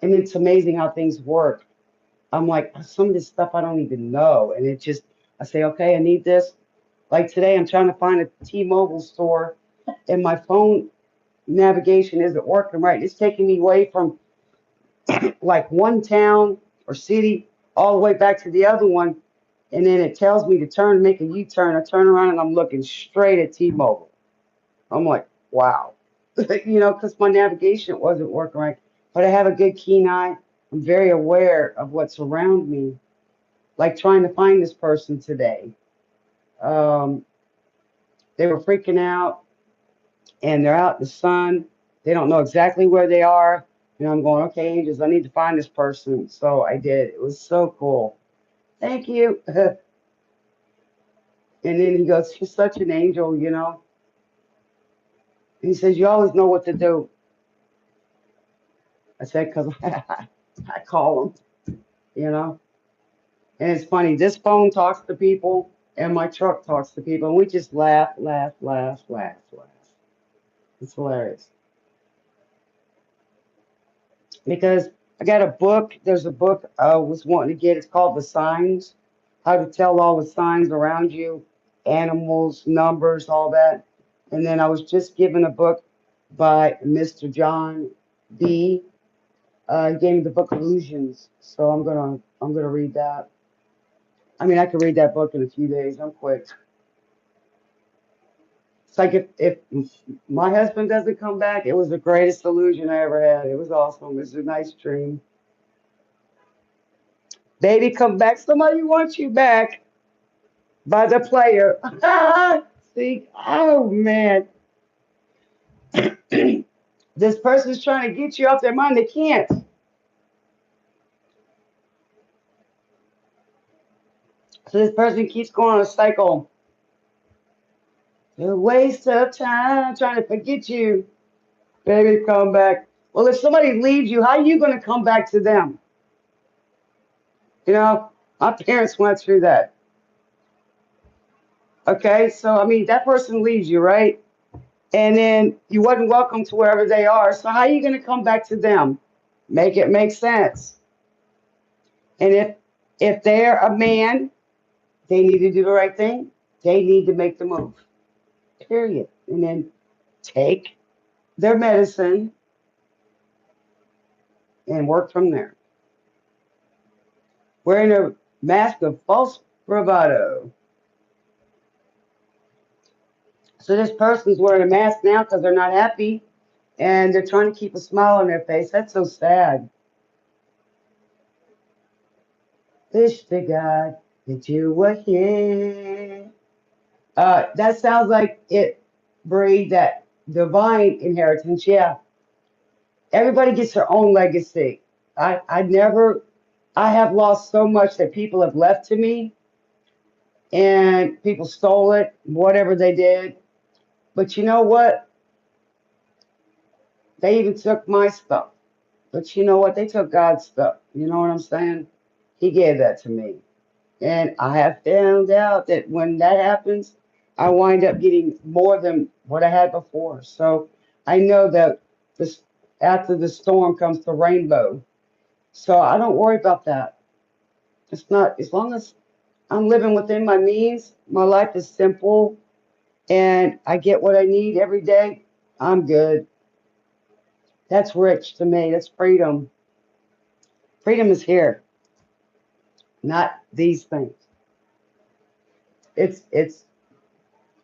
it's amazing how things work. I'm like, some of this stuff I don't even know. And I say, okay, I need this. Like today, I'm trying to find a T-Mobile store, and my phone navigation isn't working right. It's taking me away from like one town or city all the way back to the other one. And then it tells me to turn, make a U-turn. I turn around and I'm looking straight at T-Mobile. I'm like, wow, because my navigation wasn't working right. But I have a good keen eye. I'm very aware of what's around me, like trying to find this person today. Um, they were freaking out and they're out in the sun. They don't know exactly where they are. And I'm going, okay, angels, I need to find this person. So I did. It was so cool. Thank you. And then he goes, you're such an angel. And he says, you always know what to do. I said, because I call him. And it's funny, this phone talks to people and my truck talks to people. And we just laugh, laugh, laugh, laugh, laugh. It's hilarious. Because I got a book. There's a book I was wanting to get. It's called The Signs, how to tell all the signs around you, animals, numbers, all that. And then I was just given a book by Mr. John B. He gave me the book Illusions. So I'm gonna read that. I mean, I could read that book in a few days. I'm quick. It's like if my husband doesn't come back, it was the greatest illusion I ever had. It was awesome. It was a nice dream. Baby, come back. Somebody wants you back by the player. See, oh man, this person's trying to get you off their mind. They can't. So this person keeps going on a cycle. A waste of time trying to forget you. Baby, come back. Well, if somebody leaves you, how are you going to come back to them? My parents went through that. Okay, so I mean, that person leaves you, right? And then you wasn't welcome to wherever they are. So how are you going to come back to them? Make it make sense. And if they're a man, they need to do the right thing. They need to make the move. Period. And then take their medicine and work from there. Wearing a mask of false bravado. So this person's wearing a mask now because they're not happy and they're trying to keep a smile on their face. That's so sad. Wish to God that you were here. That sounds like it, Bree, that divine inheritance. Yeah, everybody gets their own legacy. I have lost so much that people have left to me and people stole it, whatever they did. But you know what? They even took my stuff. But you know what? They took God's stuff. You know what I'm saying? He gave that to me. And I have found out that when that happens, I wind up getting more than what I had before. So I know that this after the storm comes the rainbow. So I don't worry about that. It's not as long as I'm living within my means, my life is simple and I get what I need every day. I'm good. That's rich to me. That's freedom. Freedom is here, not these things. It's it's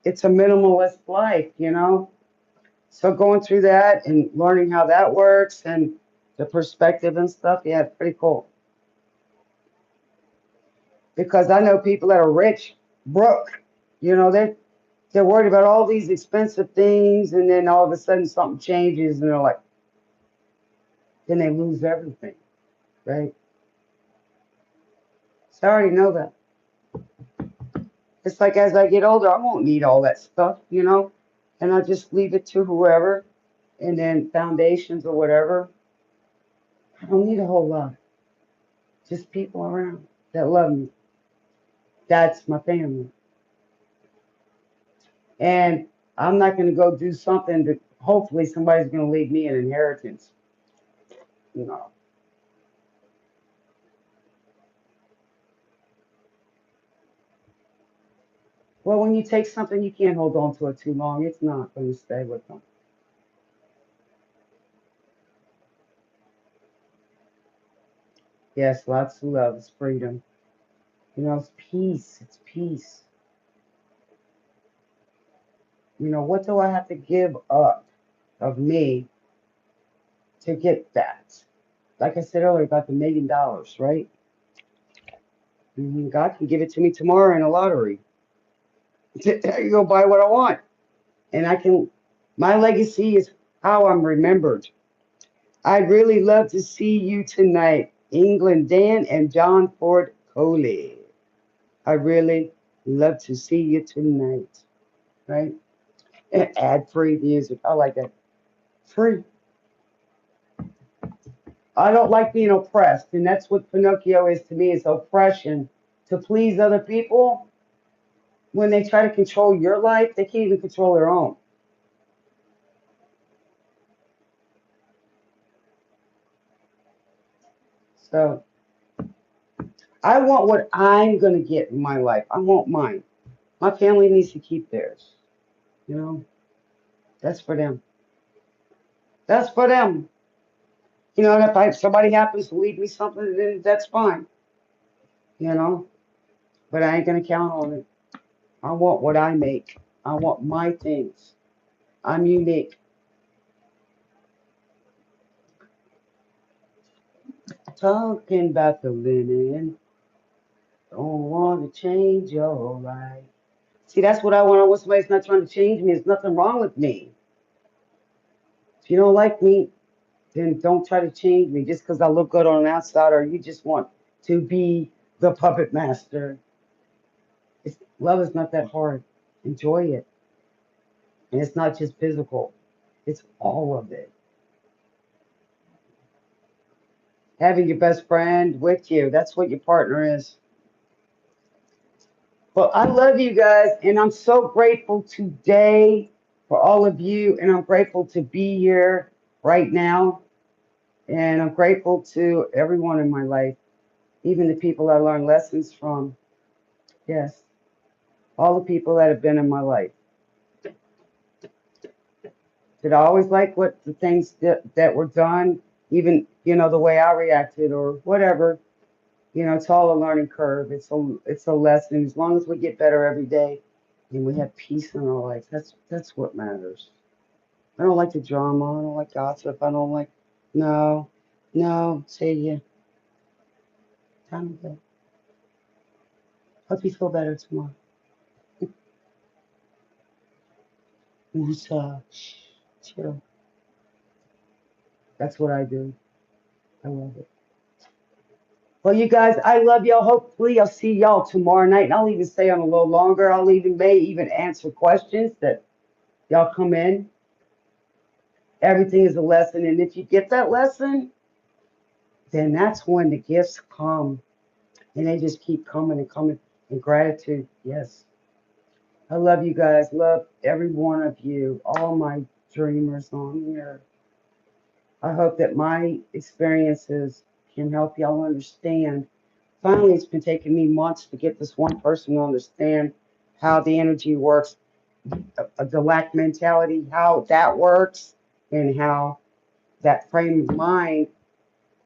it's a minimalist life. So going through that and learning how that works and the perspective and stuff, yeah, it's pretty cool. Because I know people that are rich, broke. They They're worried about all these expensive things, and then all of a sudden something changes, and they're like, then they lose everything, right? So I already know that. It's like as I get older, I won't need all that stuff, and I'll just leave it to whoever, and then foundations or whatever. I don't need a whole lot. Just people around that love me. That's my family. And I'm not going to go do something that hopefully somebody's going to leave me an inheritance. No. Well, when you take something, you can't hold on to it too long. It's not going to stay with them. Yes, lots of love. It's freedom. It's peace. It's peace. What do I have to give up of me to get that? Like I said earlier about the $1 million, right? God can give it to me tomorrow in a lottery. You go buy what I want. And my legacy is how I'm remembered. I'd really love to see you tonight, England Dan and John Ford Coley. I really love to see you tonight, right? Ad free music. I like that. Free. I don't like being oppressed, and that's what Pinocchio is to me, is oppression. To please other people, when they try to control your life, they can't even control their own. So I want what I'm going to get in my life. I want mine. My family needs to keep theirs. You know, that's for them. That's for them. And if somebody happens to leave me something, then that's fine. You know, but I ain't going to count on it. I want what I make. I want my things. I'm unique. Talking about the linen. Don't want to change your life. See, that's what I want. I want somebody's not trying to change me. There's nothing wrong with me. If you don't like me, then don't try to change me just because I look good on the outside, or you just want to be the puppet master. Love is not that hard. Enjoy it. And it's not just physical, it's all of it. Having your best friend with you, that's what your partner is. Well, I love you guys, and I'm so grateful today for all of you, and I'm grateful to be here right now, and I'm grateful to everyone in my life, even the people I learned lessons from. Yes, all the people that have been in my life. Did I always like what the things that were done, even the way I reacted or whatever? It's all a learning curve. It's a lesson. As long as we get better every day and we have peace in our life, that's what matters. I don't like the drama. I don't like gossip. I don't like no, no. See you. Time to go. Hope you feel better tomorrow. Massage. Chill. That's what I do. I love it. Well, you guys, I love y'all. Hopefully, I'll see y'all tomorrow night, and I'll even stay on a little longer. I'll even may even answer questions that y'all come in. Everything is a lesson, and if you get that lesson, then that's when the gifts come, and they just keep coming and coming. And gratitude, yes. I love you guys. Love every one of you, all my dreamers on here. I hope that my experiences can help y'all understand. Finally, it's been taking me months to get this one person to understand how the energy works, the lack mentality, how that works, and how that frame of mind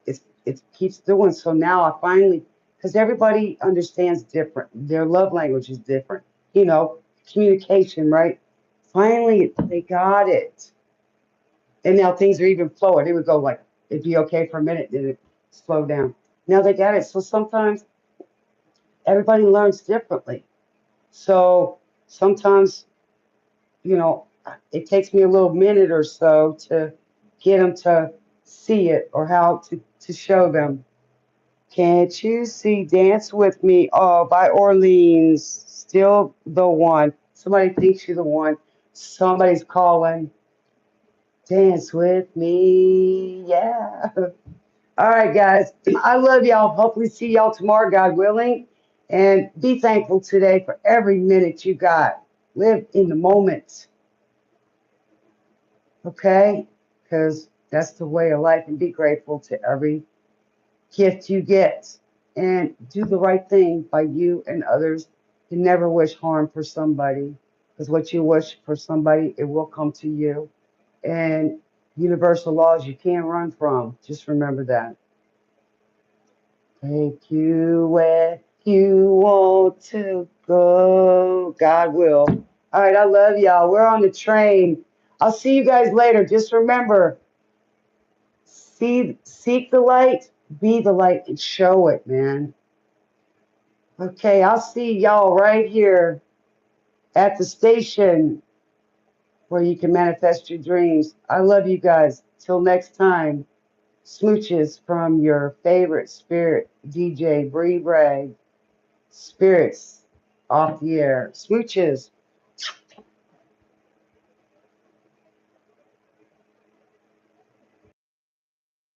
it keeps doing. So now I finally, because everybody understands different, their love language is different, you know, communication, right? Finally, they got it. And now things are even flowing. It would go like, it'd be okay for a minute, then it slow down. Now they got it. So sometimes everybody learns differently. So sometimes you know, it takes me a little minute or so to get them to see it or how to show them. Can't you see Dance With Me? Oh, by Orleans. Still the one. Somebody thinks you're the one. Somebody's calling. Dance with me. Yeah. All right, guys. I love y'all. Hopefully see y'all tomorrow, God willing. And be thankful today for every minute you got. Live in the moment, okay? Because that's the way of life. And be grateful to every gift you get. And do the right thing by you and others. You never wish harm for somebody. Because what you wish for somebody, it will come to you. And universal laws you can't run from. Just remember that. Take you where you want to go. God will. All right, I love y'all. We're on the train. I'll see you guys later. Just remember, seek the light, be the light, and show it, man. Okay, I'll see y'all right here at the station where you can manifest your dreams. I love you guys. Till next time, smooches from your favorite spirit DJ Bree Bragg. Spirits off the air. Smooches.